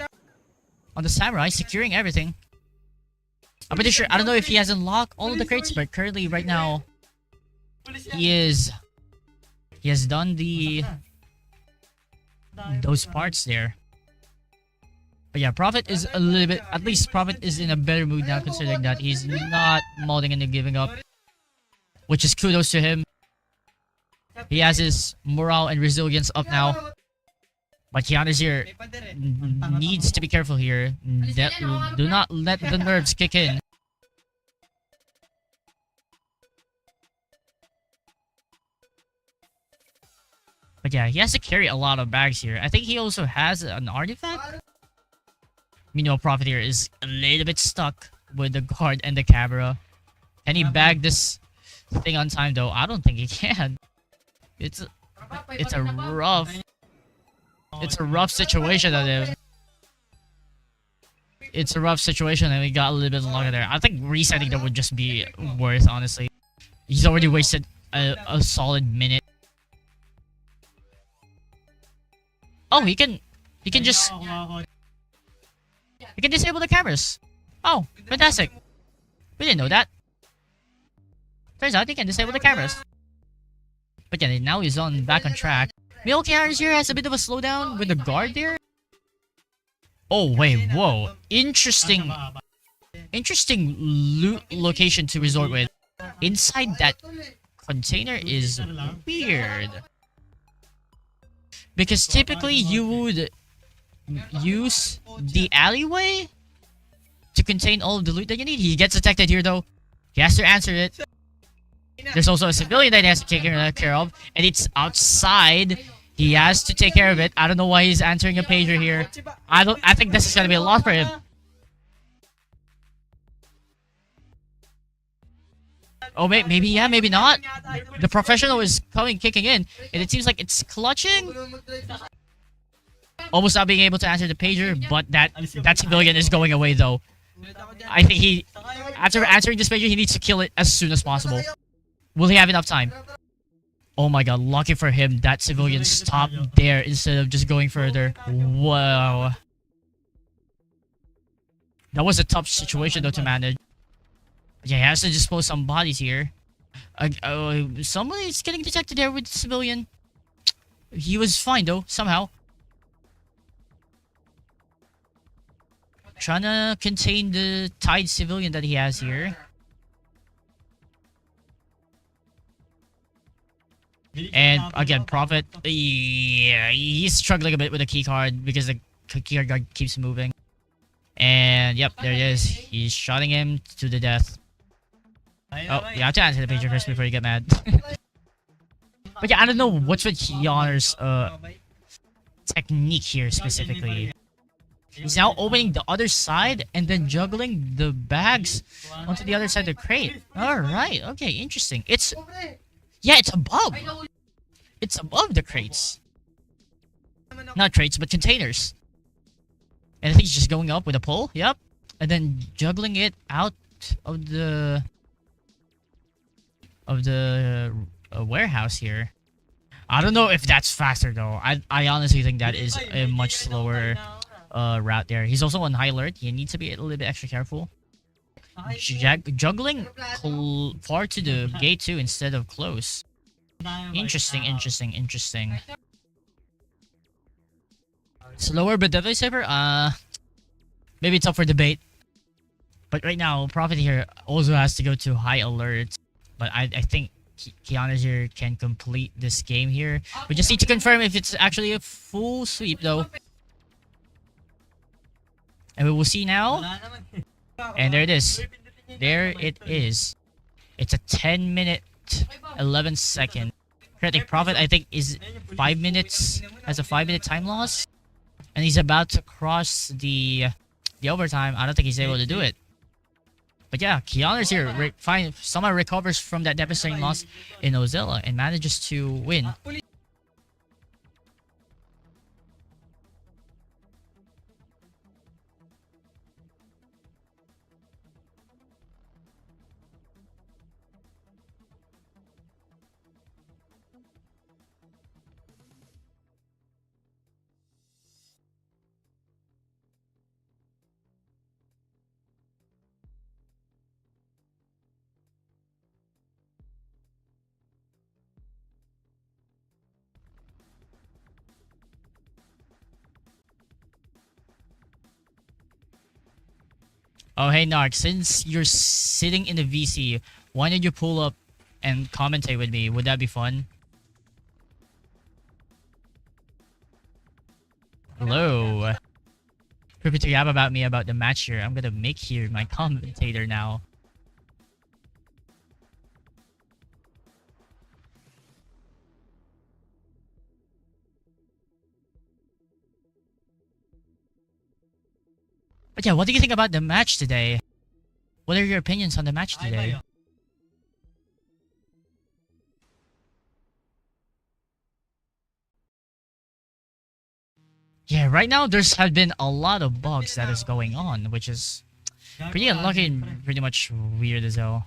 A: samurai, securing everything. I'm pretty sure, I don't know if he has unlocked all of the crates, but currently right now he has done those parts there. But yeah, Prophet is a little bit, at least Prophet is in a better mood now considering that he's not molding and giving up, which is kudos to him. He has his morale and resilience up now. But Kianerz here needs to be careful here. Do not let the nerves kick in. But yeah, he has to carry a lot of bags here. I think he also has an artifact. Meanwhile, Prophet here is a little bit stuck with the guard and the camera. Can he bag this thing on time though? I don't think he can. It's a rough situation on him. It's a rough situation and we got a little bit longer there. I think resetting that would just be worth, honestly. He's already wasted a solid minute. Oh, he can just... He can disable the cameras. Oh, fantastic. We didn't know that. Turns out he can disable the cameras. But yeah, now he's back on track. Meanwhile, Kianerz here has a bit of a slowdown with the guard there. Oh, wait, whoa. Interesting loot location to resort with. Inside that container is weird. Because typically you would use the alleyway to contain all of the loot that you need. He gets detected here though. He has to answer it. There's also a civilian that he has to take care of, and it's outside. He has to take care of it. I don't know why he's answering a pager here. I think this is gonna be a lot for him. Oh, maybe yeah, maybe not. The professional is kicking in, and it seems like it's clutching. Almost not being able to answer the pager, but that civilian is going away though. I think after answering this pager, he needs to kill it as soon as possible. Will he have enough time? Oh my god, lucky for him, that civilian stopped there instead of just going further. Wow. That was a tough situation though to manage. Yeah, he has to dispose some bodies here. Somebody's getting detected there with the civilian. He was fine though, somehow. Trying to contain the tied civilian that he has here. And again, Prophet, yeah, he's struggling a bit with the keycard because the keycard keeps moving. And yep, there it is. He's shotting him to the death. Oh, you have to answer the pager first before you get mad. But yeah, I don't know what's with Kianer's technique here specifically. He's now opening the other side and then juggling the bags onto the other side of the crate. Alright, okay, interesting. Yeah, it's above. It's above the crates. Not crates, but containers. And I think he's just going up with a pole, yep. And then juggling it out of the warehouse here. I don't know if that's faster though. I honestly think that is a much slower route there. He's also on high alert. You need to be a little bit extra careful. Juggling far to the gate too instead of close. Interesting. Slower but definitely safer. Maybe it's up for debate. But right now, Prophet here also has to go to high alert. But I think Kianerz here can complete this game here. We just need to confirm if it's actually a full sweep though. And we will see now. And there it is. There it is. It's a 10-minute, 11-second. I think Prophet, I think, is 5 minutes, has a 5-minute time loss. And he's about to cross the overtime. I don't think he's able to do it. But yeah, Kianerz here somehow recovers from that devastating loss in Ozilla and manages to win. Oh, hey, Narc, since you're sitting in the VC, why don't you pull up and commentate with me? Would that be fun? Hello. Prepare to yap about me about the match here. I'm gonna make here my commentator now. But yeah, what do you think about the match today? What are your opinions on the match today? Yeah, right now there's have been a lot of bugs that is going on, which is pretty unlucky and pretty much weird as hell.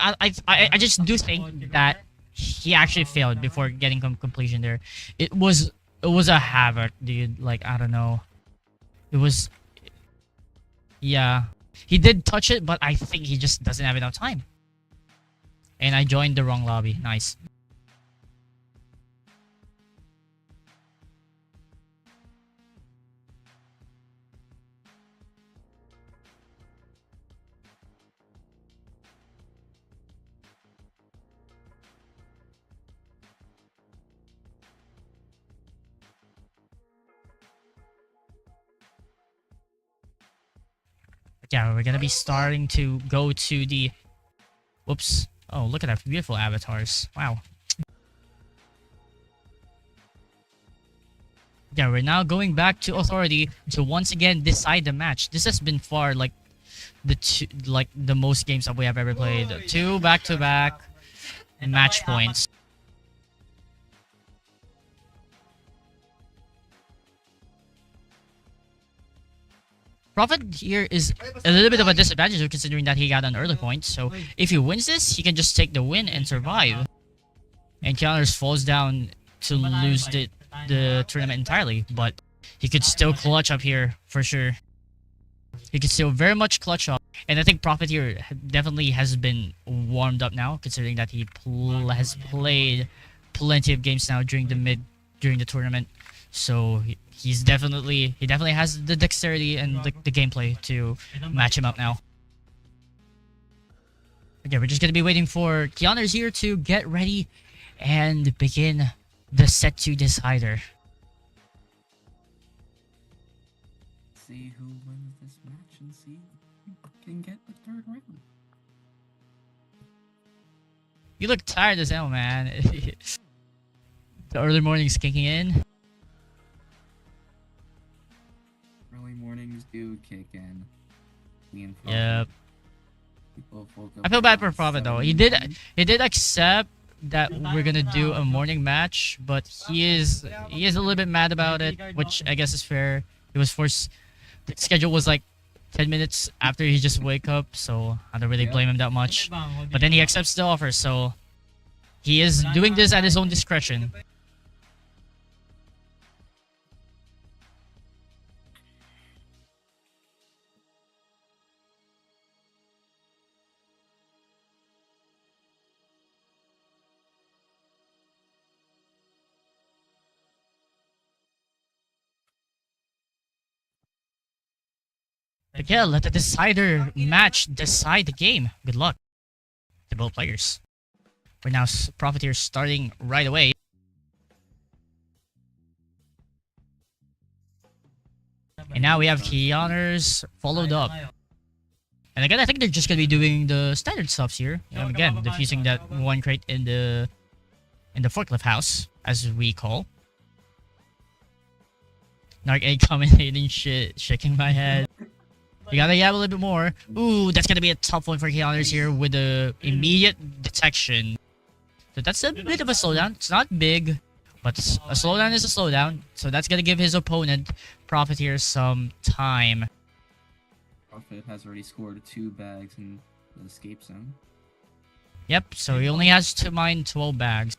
A: I just do think that he actually failed before getting completion there. It was a havoc, dude. Like, I don't know. It was, yeah. He did touch it, but I think he just doesn't have enough time. And I joined the wrong lobby. Nice. Yeah, we're gonna be starting to go to the... Whoops. Oh, look at that beautiful avatars. Wow. Yeah, we're now going back to Authority to once again decide the match. This has been far like the most games that we have ever played. 2 back-to-back match points. Prophet here is a little bit of a disadvantage considering that he got an early point. So if he wins this, he can just take the win and survive. And Kianerz falls down to lose the tournament entirely. But he could still clutch up here for sure. He could still very much clutch up. And I think Prophet here definitely has been warmed up now, considering that he has played plenty of games now during the tournament. So he definitely has the dexterity and the gameplay to match him up now. Okay, we're just gonna be waiting for Kianerz here to get ready and begin the set 2 decider.
B: See who wins this match and see who can get the 3rd round.
A: You look tired as hell, man. The early morning's kicking in.
B: Early mornings do kick in. Me and
A: Yep.
B: People woke up
A: I feel bad for
B: around
A: Prophet though.
B: 7
A: He
B: in the
A: did
B: morning.
A: he did accept that we're gonna do a morning match, but he is a little bit mad about it, which I guess is fair. He was forced. The schedule was like 10 minutes after he just wake up, so I don't really blame him that much. But then he accepts the offer, so he is doing this at his own discretion. But yeah, let the decider match decide the game. Good luck to both players. We're now Profiteers starting right away. And now we have Kianerz followed up. And again, I think they're just gonna be doing the standard stuffs here. Again, defusing that one crate in the forklift house, as we call. Narc A commentating shit, shaking my head. You gotta yab a little bit more. Ooh, that's gonna be a tough one for Kianerz here with the immediate detection. So that's a bit of a slowdown. It's not big, but a slowdown is a slowdown. So that's gonna give his opponent, Profiteer, some time.
B: Prophet has already scored 2 bags in the escape zone.
A: Yep, so he only has to mine 12 bags.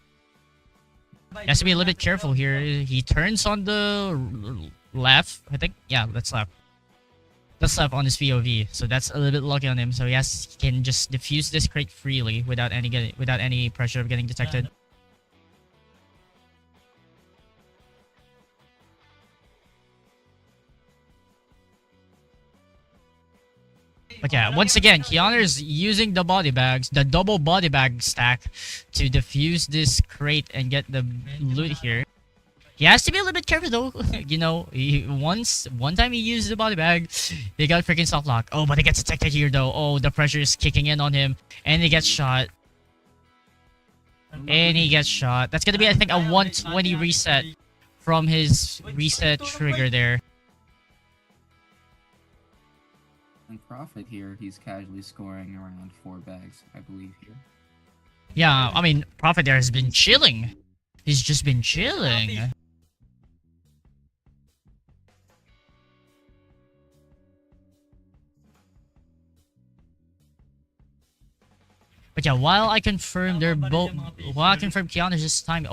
A: He has to be a little bit careful here. He turns on the left, I think. Yeah, that's left. That's left on his POV, so that's a little bit lucky on him. So he can just defuse this crate freely without any pressure of getting detected. But yeah, once again, Kianerz using the body bags, the double body bag stack, to defuse this crate and get the loot here. He has to be a little bit careful though. You know, one time he used the body bag, he got freaking soft lock. Oh, but he gets detected here though. Oh, the pressure is kicking in on him, and he gets shot. And he gets shot. That's gonna be, I think, a 120 reset from his reset trigger there.
B: And Prophet here, he's casually scoring around 4 bags, I believe here.
A: Yeah, I mean, Prophet there has been chilling. He's just been chilling. But yeah, while I confirm Kianerz this time.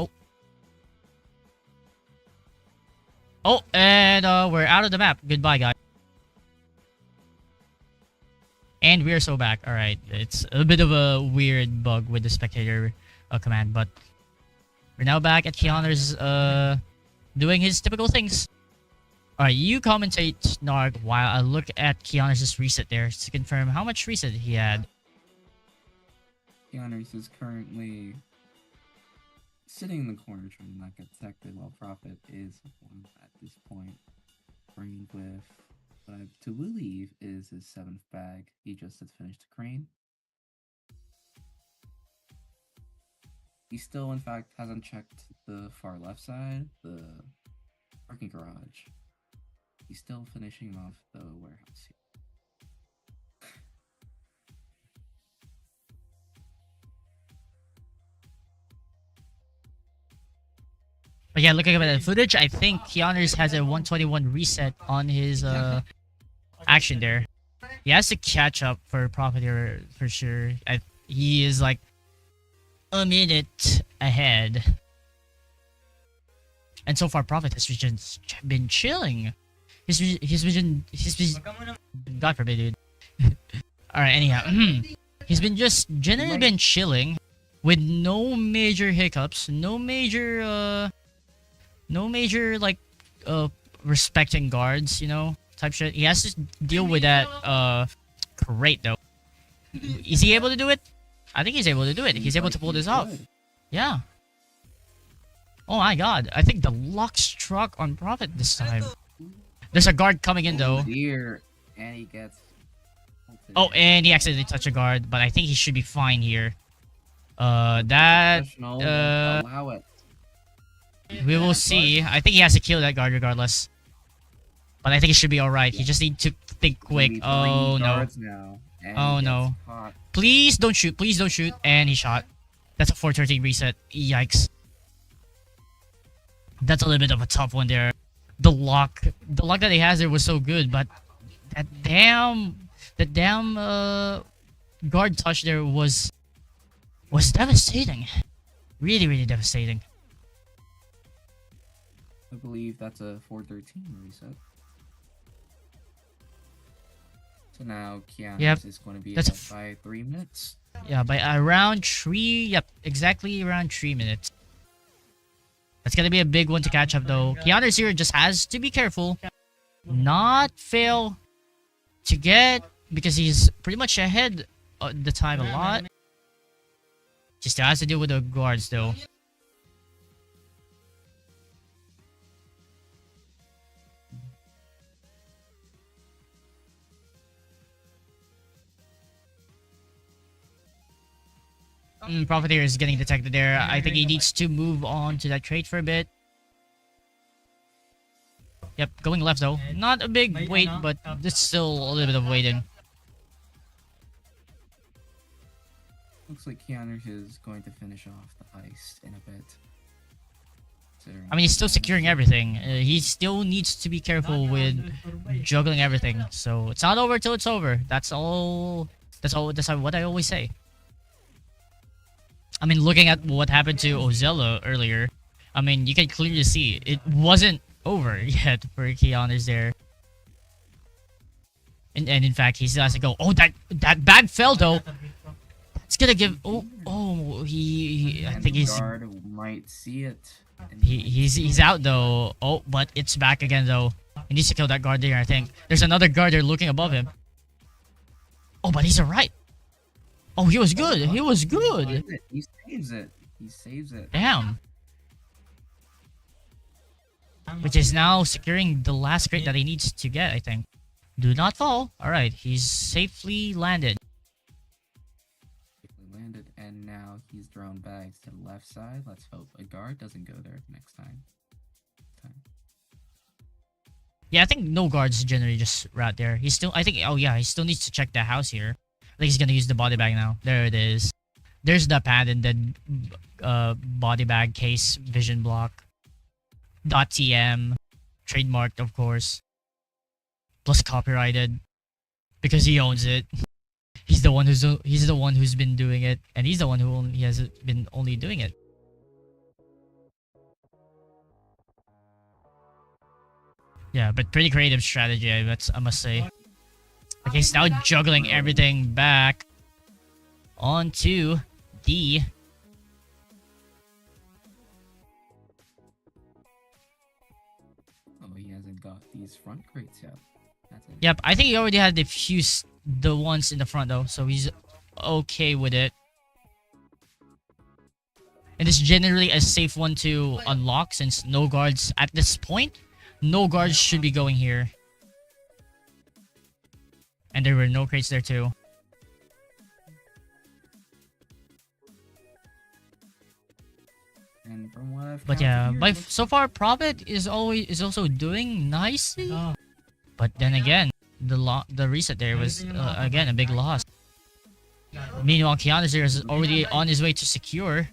A: Oh, and we're out of the map. Goodbye, guys. And we're so back. Alright, it's a bit of a weird bug with the spectator command, but we're now back at Kianerz doing his typical things. Alright, you commentate, Narg, while I look at Kianerz's reset there to confirm how much reset he had.
B: Kianerz is currently sitting in the corner trying to not get detected, while Prophet is one at this point, bringing with what I to believe is his 7th bag. He just has finished the crane. He still, in fact, hasn't checked the far left side, the parking garage. He's still finishing off the warehouse here.
A: But yeah, looking at the footage, I think Kianerz has a 121 reset on his action there. He has to catch up for Prophet here for sure. He is like a minute ahead. And so far, Prophet has just been chilling. He's been God forbid, dude. All right, anyhow, he's been just generally been chilling with no major hiccups, no major like respecting guards, you know, type shit. He has to deal with that crate though. Is he able to do it? I think he's able to do it. He's able to pull this off. Yeah. Oh my god. I think the luck struck on Prophet this time. There's a guard coming in though.
B: Here, and he gets.
A: Oh, and he accidentally touched a guard, but I think he should be fine here. That
B: Professional,
A: uh,
B: allow it.
A: we will see. I think he has to kill that guard regardless. But I think it should be alright. He just need to think quick.
B: Maybe
A: Oh
B: three
A: no.
B: guards now, and
A: Oh
B: he gets
A: no.
B: caught.
A: Please don't shoot. Please don't shoot. And he shot. That's a 413 reset. Yikes. That's a little bit of a tough one there. The luck that he has there was so good, but that damn guard touch there was devastating. Really, really devastating.
B: I believe that's a 413 reset. So now Kianerz
A: Yep.
B: is going to be
A: That's
B: up by 3 minutes.
A: Yeah, by around 3. Yep, exactly around 3 minutes. That's gonna be a big one to catch up though. Kianerz here just has to be careful, not fail to get, because he's pretty much ahead of the time a lot. Just still has to deal with the guards though. Profiteer is getting detected there. I think he needs to move on to that trade for a bit. Yep, going left though. Not a big wait, but it's still a little bit of waiting.
B: Looks like Kianerz is going to finish off the heist in a bit.
A: I mean, he's still securing everything. He still needs to be careful with juggling everything. So it's not over till it's over. That's all. That's what I always say. I mean, looking at what happened to Ozella earlier, I mean, you can clearly see it wasn't over yet for Kianerz there. And in fact, he still has to go. Oh, that bag fell though. It's gonna give. He I think he's
B: guard might see it.
A: he's out though. Oh, but it's back again though. He needs to kill that guard there. I think there's another guard there looking above him. Oh, but he's alright. Oh, he was good. He was good.
B: He saves it. He saves it.
A: Damn. Which is now securing the last crate that he needs to get, I think. Do not fall. Alright, he's safely landed.
B: Safely landed, and now he's thrown bags to the left side. Let's hope a guard doesn't go there next time.
A: Yeah, I think no guards generally just route there. He's still, I think, oh yeah, he still needs to check the house here. I think he's gonna use the body bag now. There it is. There's the patented body bag case vision block. .tm, trademarked of course, plus copyrighted, because he owns it. He's the one who's been doing it, and he's the one who he has been only doing it. Yeah, but pretty creative strategy, I must say. Okay, he's now juggling everything back onto D.
B: Oh, he hasn't got these front crates yet. That's it.
A: Yep, I think he already had defused the ones in the front though, so he's okay with it. And it's generally a safe one to unlock since no guards at this point. No guards should be going here. And there were no crates there too.
B: And from what I've
A: But
B: counted
A: yeah,
B: here,
A: by
B: it looks
A: so far Profit is also doing nicely. But then again, the reset there was again a big loss. Meanwhile, Kianerz here is already on his way to secure.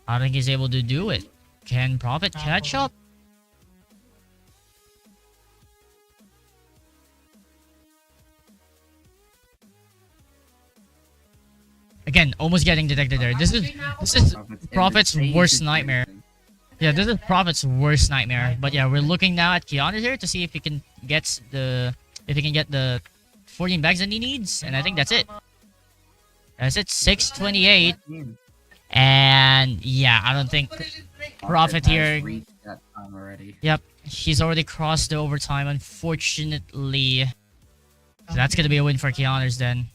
A: I don't think he's able to do it. Can Profit catch up? Again, almost getting detected there. This is Profit's worst nightmare. Yeah, this is Profit's worst nightmare. But yeah, we're looking now at Kianerz here to see if he can get the 14 bags that he needs, and I think that's it. That's it, 628. And yeah, I don't think Profit here.
B: reached that time already.
A: Yep, he's already crossed the overtime, unfortunately. So that's gonna be a win for Kianerz then.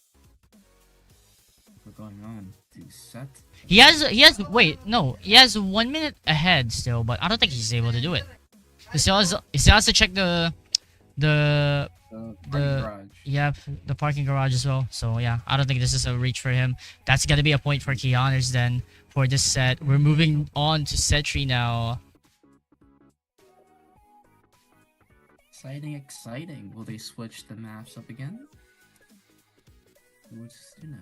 B: What's going on? To set.
A: He has 1 minute ahead still, but I don't think he's able to do it. He still has to check the
B: Parking garage.
A: yeah, the parking garage as well. So yeah, I don't think this is a reach for him. That's gonna be a point for Kianerz then for this set. We're moving on to set 3 now.
B: Exciting, exciting. Will they switch the maps up again? What's to now?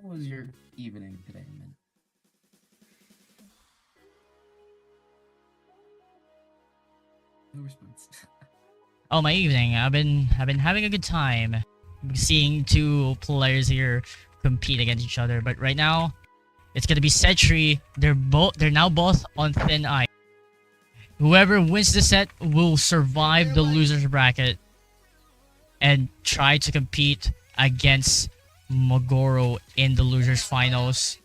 B: How was your evening today, man? No response.
A: Oh, my evening. I've been having a good time seeing two players here compete against each other. But right now, it's gonna be set 3. They're now both on thin ice. Whoever wins the set will survive the losers bracket and try to compete against Mogoro in the losers finals.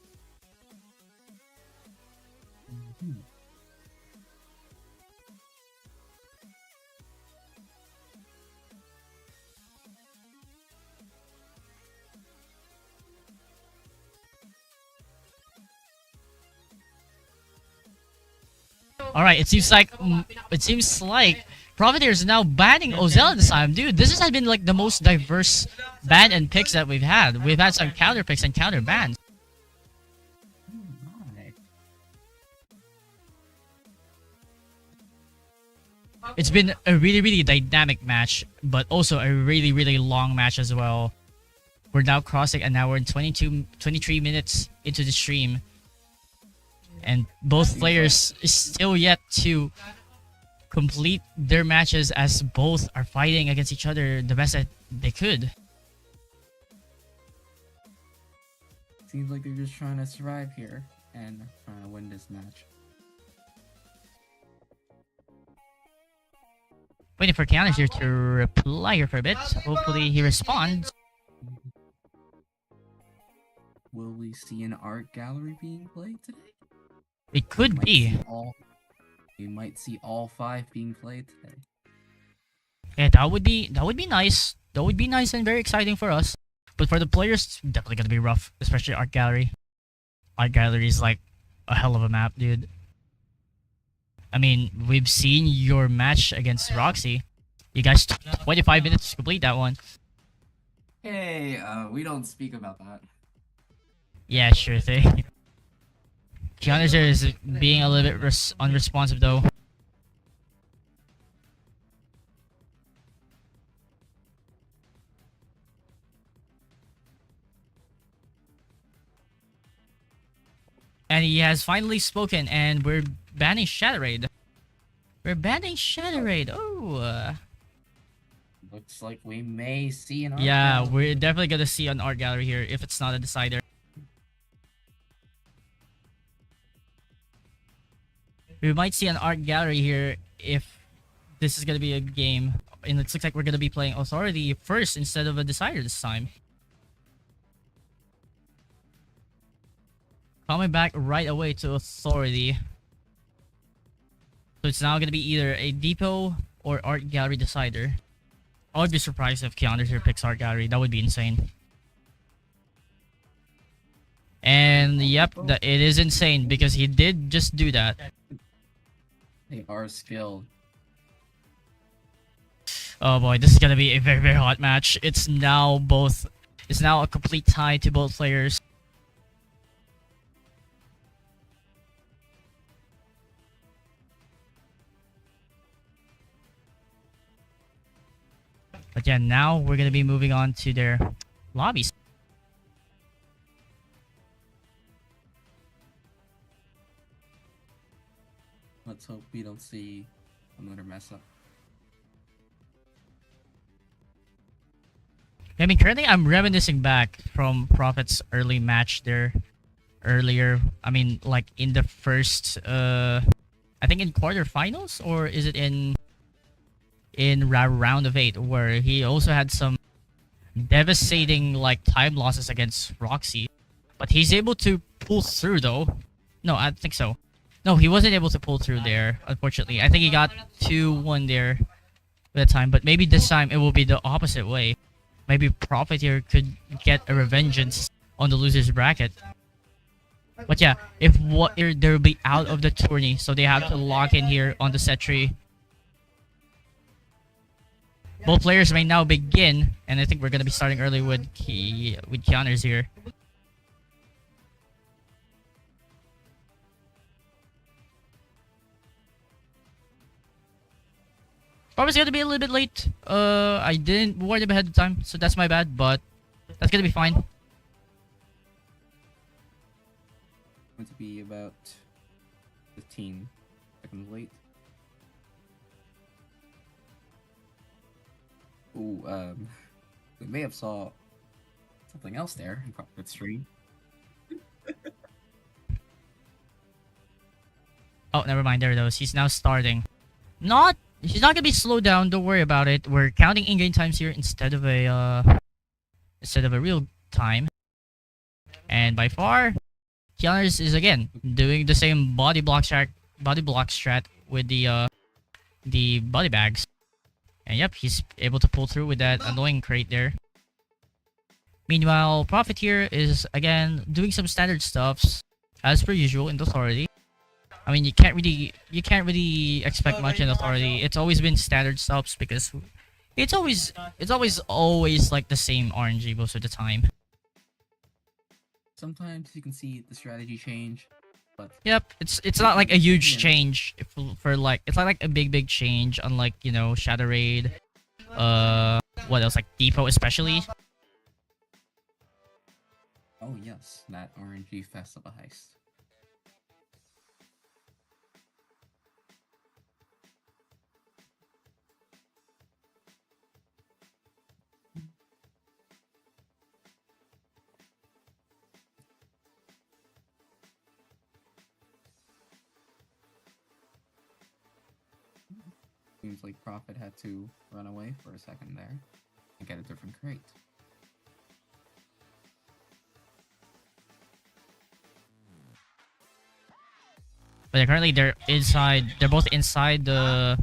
A: All right, it seems like Profiteer is now banning Ozella this time, dude. This has been like the most diverse ban and picks that we've had. We've had some counter picks and counter bans. It's been a really dynamic match, but also a really long match as well. We're now crossing an hour and 23 minutes into the stream. And both players is still yet to complete their matches as both are fighting against each other the best that they could.
B: Seems like they're just trying to survive here and trying to win this match.
A: Waiting for Kianerz here to reply here for a bit. Hopefully he responds.
B: Will we see an art gallery being played today?
A: It could be.
B: We might see all 5 being played today.
A: Yeah, that would be nice. That would be nice and very exciting for us. But for the players, it's definitely gonna be rough, especially Art Gallery. Art Gallery is like a hell of a map, dude. I mean, we've seen your match against Roxy. You guys took 25 minutes to complete that one.
B: Hey, we don't speak about that.
A: Yeah, sure thing. Kianerz is being a little bit unresponsive though. And he has finally spoken, and we're banning Shatterade. We're banning Shatterade. Oh.
B: Looks like we may see an art
A: Yeah,
B: gallery.
A: we're definitely gonna see an art gallery here if it's not a decider. We might see an art gallery here if this is gonna be a game. And it looks like we're gonna be playing Authority first instead of a decider this time. Coming back right away to Authority. So it's now gonna be either a Depot or Art Gallery decider. I would be surprised if Kianerz here picks Art Gallery. That would be insane. And yep, it is insane because he did just do that.
B: They are skilled.
A: Oh boy, this is gonna be a very hot match. It's now a complete tie to both players. But yeah, now we're gonna be moving on to their lobbies.
B: Let's hope we don't see another mess up.
A: I mean, currently I'm reminiscing back from Prophet's early match there earlier. I mean, like in the first, I think in quarterfinals, or is it in round of 8, where he also had some devastating like time losses against Roxy, but he's able to pull through though. No, I think so. No, he wasn't able to pull through there, unfortunately. I think he got 2-1 there at the time, but maybe this time it will be the opposite way. maybe Prophet here could get a revengeance on the losers bracket. But yeah, if what they'll be out of the tourney, so they have to lock in here on the set tree. Both players may now begin, and I think we're gonna be starting early with Kianerz here. Probably gonna be a little bit late. I didn't warn them ahead of time, so that's my bad. But that's gonna be fine.
B: Going to be about 15 seconds late. Ooh, we may have saw something else there in Prophet's stream.
A: Oh, never mind. There it goes. He's now starting. He's not gonna be slowed down. Don't worry about it. We're counting in-game times here instead of a real time. And by far, Kianerz is again doing the same body block strat with the body bags. And yep, he's able to pull through with that annoying crate there. Meanwhile, Prophet here is again doing some standard stuffs as per usual in Notoriety. I mean, you can't really expect much in Authority. It's always been standard stuffs because it's always like the same RNG most of the time.
B: Sometimes you can see the strategy change, but
A: yep, it's not like a huge change for like it's not like a big change unlike Shadow Raid, what else like Depot especially.
B: Oh yes, that RNG festival heist. Seems like Prophet had to run away for a second there and get a different crate.
A: But currently they're both inside the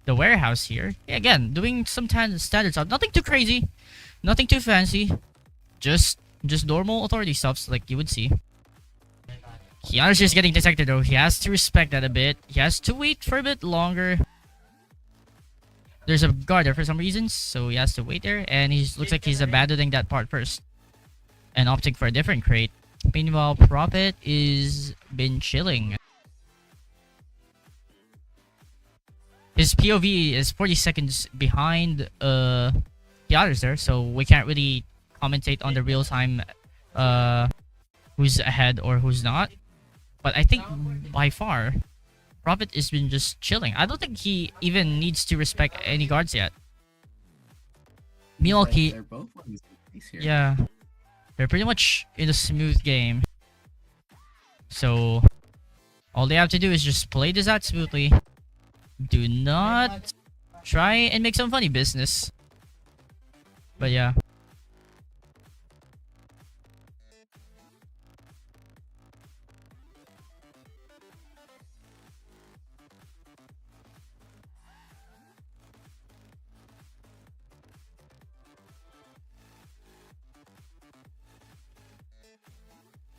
A: warehouse here. Yeah, again, doing some standard stuff. Nothing too crazy, nothing too fancy. Just normal Authority stuffs like you would see. Kianerz is getting detected though. He has to respect that a bit. He has to wait for a bit longer. There's a guard there for some reason, so he has to wait there, and he looks like he's abandoning that part first and opting for a different crate. Meanwhile, Prophet is been chilling. His POV is 40 seconds behind Kianerz there, so we can't really commentate on the real time who's ahead or who's not. But I think by far Prophet has been just chilling. I don't think he even needs to respect any guards yet. Meanwhile,
B: They're both on the same pace here.
A: yeah, they're pretty much in a smooth game. So all they have to do is just play this out smoothly. Do not try and make some funny business. But yeah.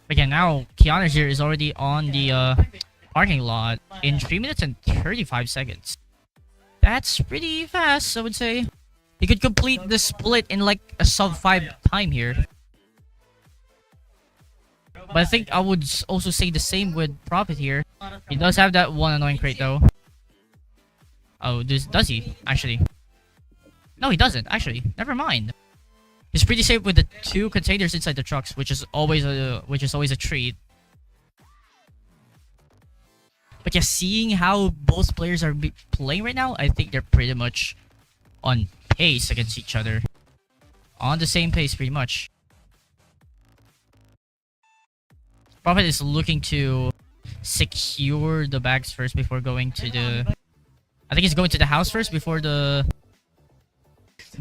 A: Again, now Kianerz here is already on the parking lot in 3 minutes and 35 seconds. That's pretty fast, I would say. He could complete the split in like a sub-5 time here. But I think I would also say the same with Prophet here. He does have that one annoying crate though. Oh, does he? Actually. No, he doesn't, actually. Never mind. He's pretty safe with the 2 containers inside the trucks, which is always a treat. But yeah, seeing how both players are playing right now, I think they're pretty much on pace against each other. On the same pace, pretty much. Prophet is looking to secure the bags first before going to the... I think he's going to the house first before the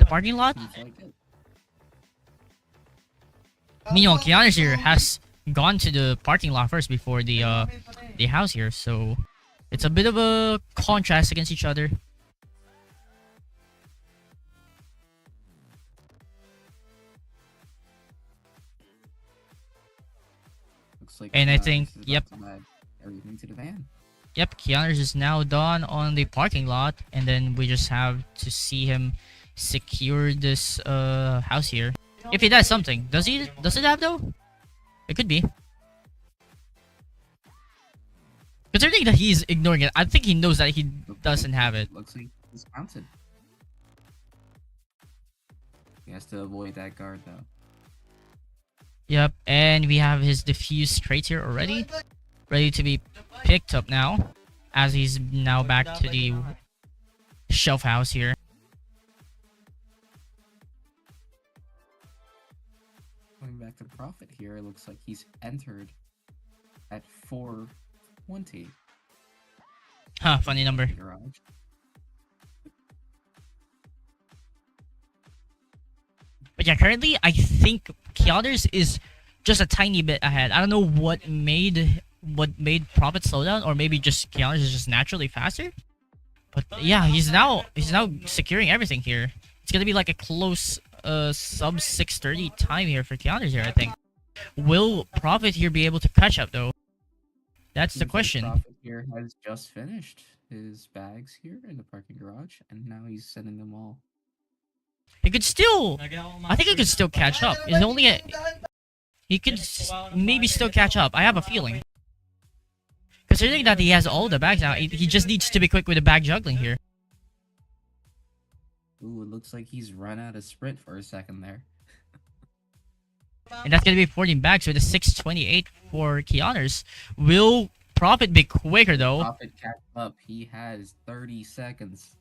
A: parking lot. Meanwhile, Kianerz here has gone to the parking lot first before the house here, so it's a bit of a contrast against each other.
B: Looks like
A: And I think,
B: Kianerz is
A: yep,
B: about to add everything to the van.
A: yep, Kianerz is now done on the parking lot, and then we just have to see him secure this house here. If he does something, does he? Does it have though? It could be. Considering that he's ignoring it, I think he knows that he doesn't have it.
B: Looks like he's mounted. He has to avoid that guard though.
A: Yep, and we have his diffuse crates here already, ready to be picked up now, as he's now back to the shelf house here.
B: Going back to Prophet here, it looks like he's entered at 420
A: Huh, funny number.
B: garage.
A: But yeah, currently I think Kianerz is just a tiny bit ahead. I don't know what made Prophet slow down, or maybe just Kianerz is just naturally faster. But yeah, he's now securing everything here. It's gonna be like a close sub 6:30 time here for Kianerz here, I think. Will Prophet here be able to catch up though? That's the
B: Seems like
A: question.
B: Prophet here has just finished his bags here in the parking garage, and now he's sending them all.
A: He could still, I think he could still catch up. It's only he could maybe still catch up. I have a feeling. Considering that he has all the bags now, he just needs to be quick with the bag juggling here.
B: Ooh, it looks like he's run out of sprint for a second there.
A: And that's gonna be 14 bags with a 6:28 for Kianerz. Will Prophet be quicker though?
B: Prophet catch up. He has 30 seconds.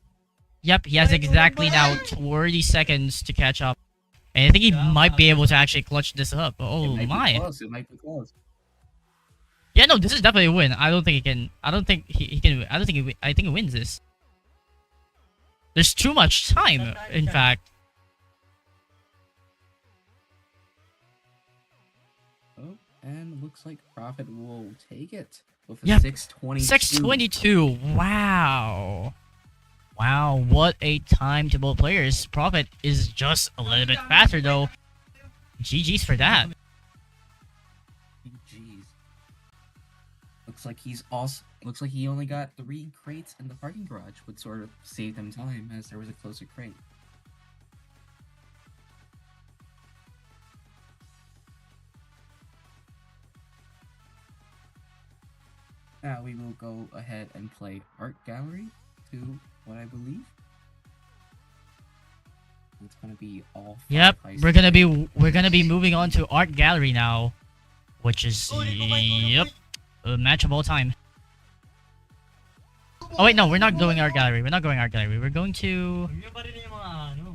A: Yep, he has exactly now 30 seconds to catch up. And I think he might be able to actually clutch this up. Oh
B: It might
A: my.
B: be close. It might be close.
A: Yeah, no, this is definitely a win. I don't think he can. I don't think he can. I don't think I think he wins this. There's too much time, in fact.
B: Oh, and looks like Prophet will take it with a
A: Yep.
B: 6:22.
A: 6:22. Wow. Wow, what a time to both players. Prophet is just a little bit faster though. GG's for that.
B: Jeez. Looks like he's also. Looks like he only got 3 crates in the parking garage, would sort of save them time as there was a closer crate. Now we will go ahead and play Art Gallery to what I believe. It's gonna be all.
A: Yep,
B: 5
A: we're gonna be moving on to Art Gallery now, which is yep, a match of all time. Oh wait, no, we're not going Art Gallery. We're not going Art Gallery. We're going to.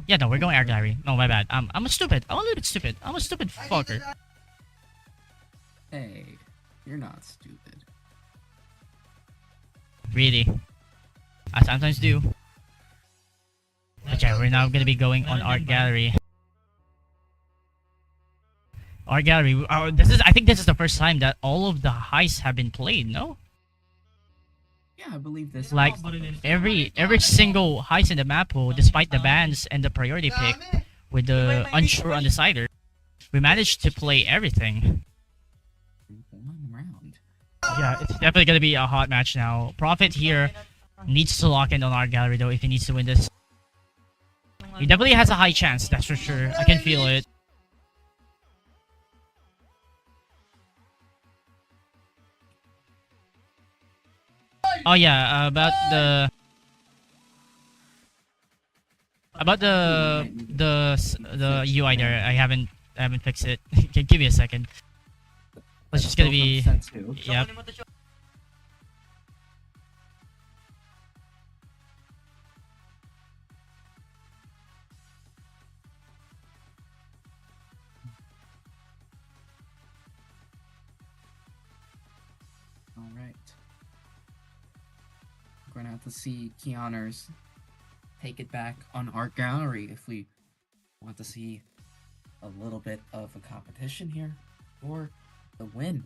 A: Yeah, no, we're going Art Gallery. No, my bad. I'm a stupid. I'm a little bit stupid. I'm a stupid fucker.
B: Hey, you're not stupid.
A: Really, I sometimes do. But yeah, we're now gonna be going on Art Gallery. Art Gallery. This is. I think this is the first time that all of the heists have been played. No.
B: Yeah, I believe this.
A: Like every single heist in the map pool, despite the bans and the priority pick with the unsure on decider, we managed to play everything.
B: 1 round.
A: Yeah, it's definitely gonna be a hot match now. Prophet here needs to lock in on Art Gallery though if he needs to win this. He definitely has a high chance, that's for sure. I can feel it. Oh yeah, about the UI there. I haven't fixed it. Give me a second. It's just gonna be yep.
B: All right. We're gonna have to see Kianerz take it back on Art Gallery if we want to see a little bit of a competition here for the win.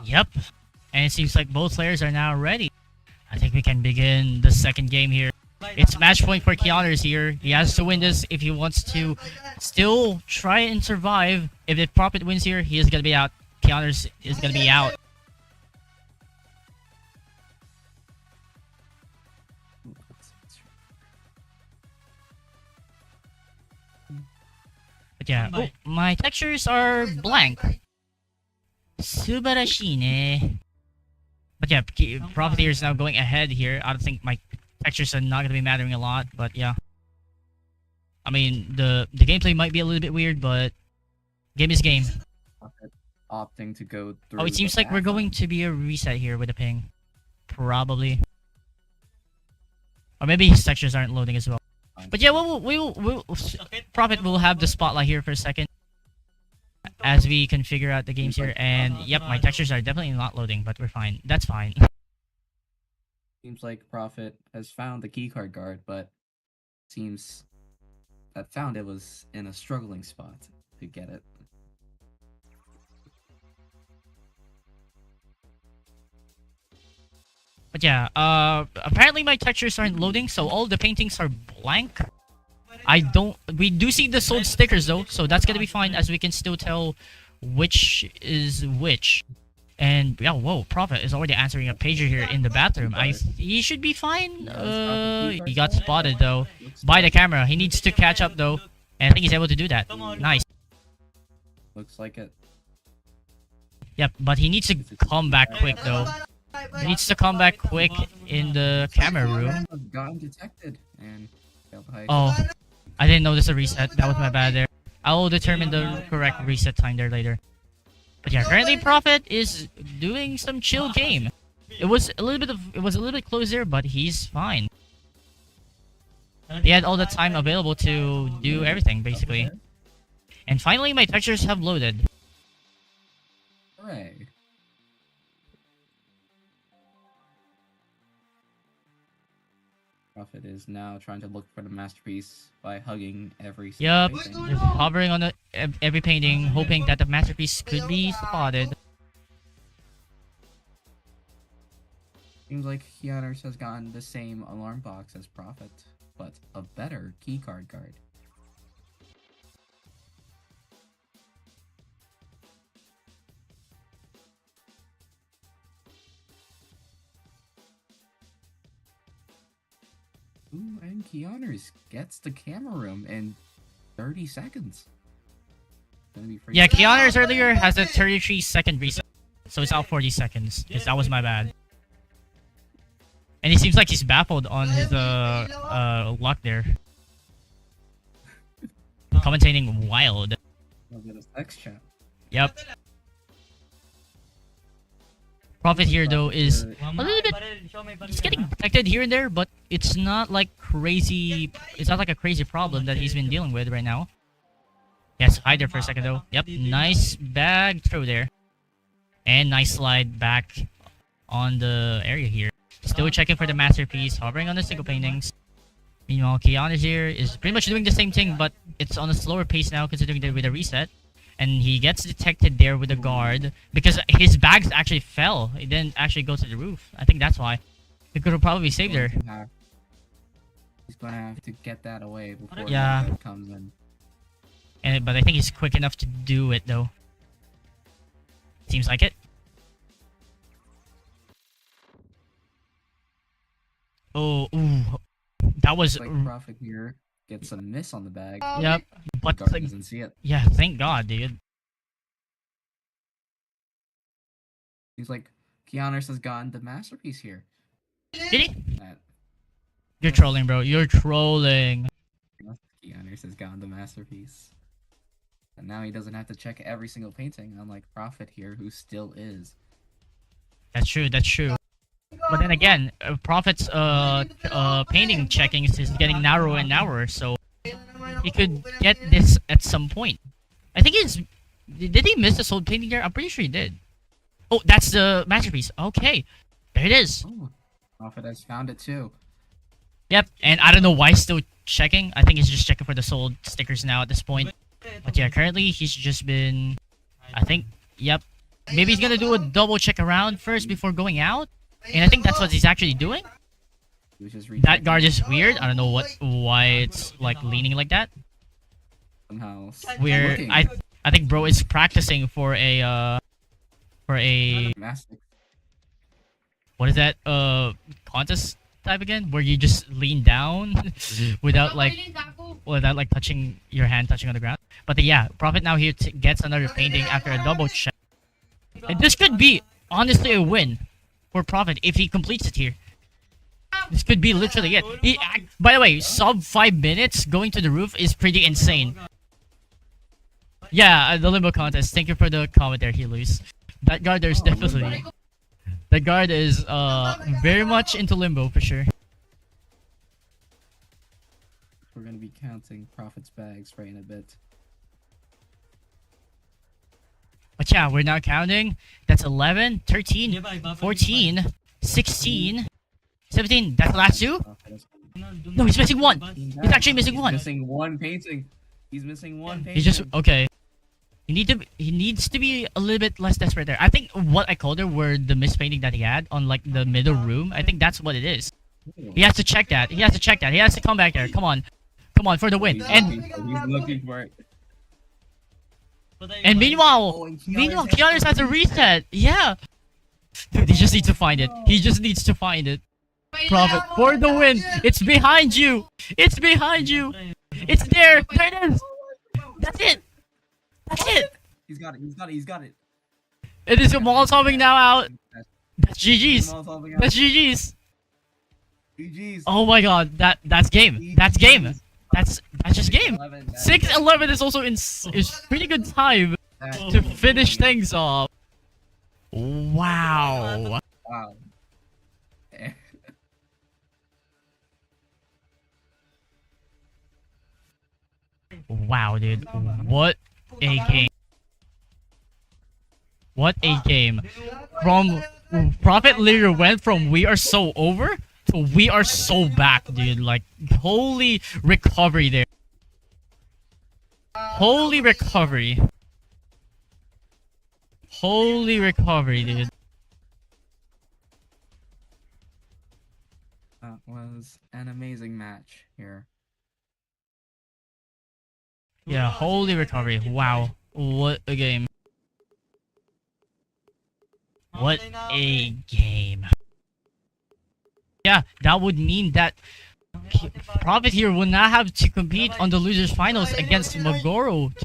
A: Yep. And it seems like both players are now ready. I think we can begin the second game here. It's match point for Kianerz here. He has to win this if he wants to still try and survive. If the Prophet wins here, he is gonna be out. Kianerz is gonna be out. But yeah, oh, my textures are blank. Subarashi ne. But yeah, Prophet here is now going ahead here. I don't think my textures are not gonna be mattering a lot, but yeah. I mean, the gameplay might be a little bit weird, but game is game.
B: Opting to go through.
A: Oh, it seems like we're going to be a reset here with a ping. Probably. Or maybe his textures aren't loading as well. But yeah, we'll Prophet will have the spotlight here for a second as we can figure out the games here. And yep, my textures are definitely not loading, but we're fine. That's fine.
B: Seems like Prophet has found the keycard guard, but seems that found it was in a struggling spot to get it.
A: But yeah, apparently my textures aren't loading, so all the paintings are blank. We do see the sold stickers though, so that's gonna be fine as we can still tell which is which. And yeah, whoa, Prophet is already answering a pager here in the bathroom. He should be fine. He got spotted though by the camera. He needs to catch up though, and I think he's able to do that. Nice.
B: Looks like it.
A: Yep, but he needs to come back quick though. He needs to come back quick in the camera room.
B: Gotten detected and
A: oh, I didn't notice a reset. That was my bad there. I will determine the correct reset time there later. But yeah, currently Prophet is doing some chill game. It was a little bit closer, but he's fine. He had all the time available to do everything basically. And finally, my textures have loaded.
B: Hooray. Prophet is now trying to look for the masterpiece by hugging every
A: Yup,
B: painting.
A: just hovering on every painting, hoping that the masterpiece could be spotted.
B: Seems like Kianerz has gotten the same alarm box as Prophet, but a better keycard guard. Ooh, and Kianerz gets the camera room in 30 seconds.
A: Yeah, Kianerz earlier has a 33-second reset, so it's out 40 seconds, because that was my bad. And he seems like he's baffled on his luck there. Commentating wild.
B: A bit of text chat.
A: Yep. Prophet here though is a little bit, he's getting detected here and there, but it's not like crazy, it's not like a crazy problem that he's been dealing with right now. Yes, hide there for a second though. Yep, nice bag throw there. And nice slide back on the area here. Still checking for the masterpiece, hovering on the single paintings. Meanwhile, Kianerz here is pretty much doing the same thing, but it's on a slower pace now considering they're with a reset. And he gets detected there with a guard because his bags actually fell. It didn't actually go to the roof. I think that's why. He could have probably saved her.
B: He's gonna have to get that away before
A: yeah.
B: comes in.
A: But I think he's quick enough to do it though. Seems like it. Oh, ooh. That was
B: like Prophet here gets a miss on the bag.
A: Yep, but
B: Guard doesn't see it.
A: Yeah, thank God, dude.
B: He's like, Kianerz has gotten the masterpiece here.
A: Did he? You're trolling, bro. You're trolling.
B: Kianerz has gotten the masterpiece. And now he doesn't have to check every single painting, unlike Prophet here, who still is.
A: That's true, that's true. But then again, Prophet's painting checking is getting narrower and narrower, so he could get this at some point. I think he's... Did he miss the sold painting there? I'm pretty sure he did. Oh, that's the masterpiece. Okay, there it is.
B: Oh, Prophet has found it too.
A: Yep, and I don't know why he's still checking. I think he's just checking for the sold stickers now at this point. But yeah, currently he's just been... I think, yep. Maybe he's gonna do a double check around first before going out. And I think that's what he's actually doing.
B: He was just
A: That guard
B: rechecking
A: is weird. I don't know why it's like leaning like that.
B: somehow.
A: Where
B: Looking.
A: I think bro is practicing for a
B: Gymnastics.
A: what is that contest type again, where you just lean down without like touching your hand touching on the ground. But yeah, Prophet now here gets another painting after a double check, and this could be honestly a win for Prophet if he completes it here. This could be literally it. By the way, sub 5 minutes going to the roof is pretty insane. Yeah, the limbo contest. Thank you for the comment there, Helus. That guard there's definitely. The guard is very much into limbo for sure.
B: We're gonna be counting Prophet's bags right in a bit.
A: But yeah, we're now counting. That's 11, 13, 14, 16, 17. That's the last two? No, he's missing one. He's actually missing one.
B: Missing one painting. He's missing one painting.
A: He's just okay. He needs to be a little bit less desperate there. I think what I called her were the mispainting that he had on like the middle room. I think that's what it is. He has to check that. He has to check that. He has to come back there. Come on. Come on for the win.
B: He's looking for it.
A: And meanwhile, Kianerz has a reset. Yeah. Dude, he just needs to find it. He just needs to find it. Prophet for the win. It's behind you. It's behind you. It's there. There it is. That's it. That's it.
B: He's got it. He's got it. He's got it.
A: It is a Molotoving now out. That's GG's. That's GG's.
B: GG's.
A: Oh my god. That's game. That's game. That's just game. 6-11 is also is pretty good time to finish things off. Wow.
B: Wow.
A: Wow, dude. What a game. What a game. From Prophet literally went from we are so over to we are so back, dude. Like, holy recovery there. Holy recovery. Holy recovery, dude.
B: That was an amazing match here.
A: Yeah, holy recovery. Wow. What a game. What a game. Yeah, that would mean that Prophet here will not have to compete on the losers finals against Magoro to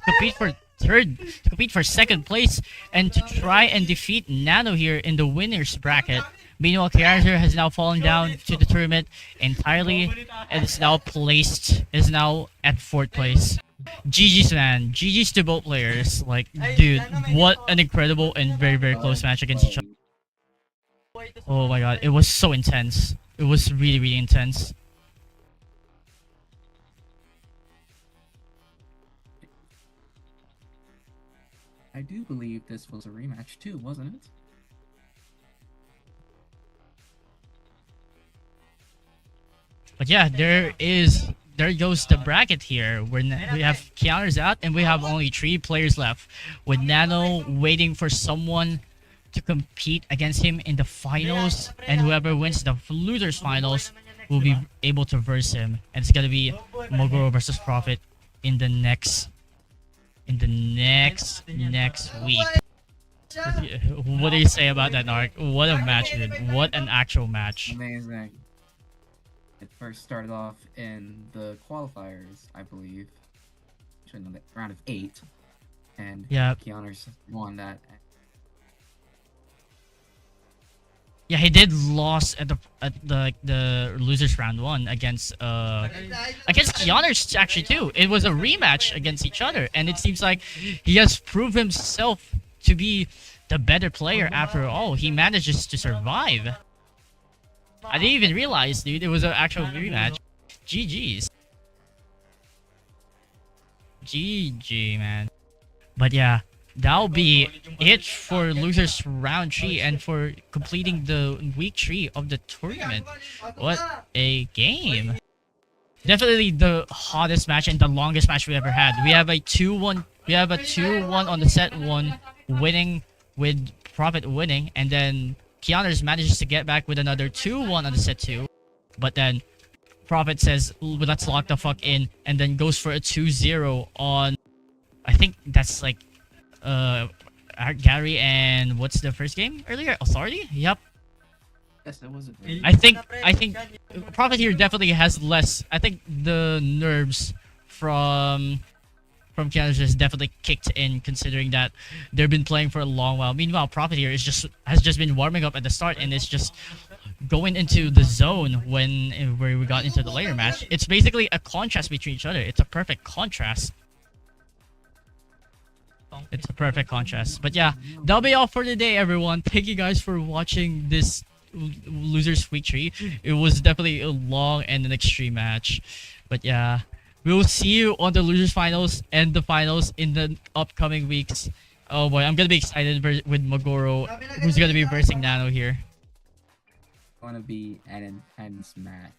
A: compete for second place and to try and defeat Nano here in the winners bracket. Meanwhile, Kianerz has now fallen down to the tournament entirely and is now at 4th place. GG's, man. GG's to both players. Like, dude, what an incredible and very, very close match against each other. Oh my god, it was so intense. It was really, really intense.
B: I do believe this was a rematch too, wasn't it?
A: But yeah, there goes the bracket here. We have Kianerz out and we have only 3 players left, with Nano waiting for someone to compete against him in the finals, and whoever wins the losers finals will be able to verse him, and it's gonna be Mogoro versus Prophet in the next week. What do you say about that, Narc? What a match, dude. What an actual match.
B: Amazing. It first started off in the qualifiers, I believe, in the round of 8, and
A: yeah,
B: Kianerz won that.
A: Yeah, he did lose at the losers round 1 against Kianerz actually too. It was a rematch against each other, and it seems like he has proved himself to be the better player after all. He manages to survive. I didn't even realize, dude, it was an actual rematch. GG's. GG, man. But yeah, that'll be it for losers round 3 and for completing the week 3 of the tournament. What a game. Definitely the hottest match and the longest match we ever had. We have a 2-1 on the set 1, winning with Prophet winning, and then Kianerz manages to get back with another 2-1 on the set 2. But then Prophet says, let's lock the fuck in, and then goes for a 2-0 on, I think that's like, Gary and what's the first game earlier? Authority? Yep.
B: Yes, that was a great.
A: I think Prophet here definitely has less. I think the nerves from Kianerz is definitely kicked in, considering that they've been playing for a long while. Meanwhile, Prophet here has just been warming up at the start, and it's just going into the zone where we got into the later match. It's basically a contrast between each other. It's a perfect contrast. It's a perfect contrast. But yeah, that'll be all for today, everyone. Thank you guys for watching this Losers Week 3. It was definitely a long and an extreme match. But yeah, we will see you on the Losers Finals and the Finals in the upcoming weeks. Oh boy, I'm gonna be excited with Magoro, who's gonna be versing Nano here.
B: Want to be an intense match.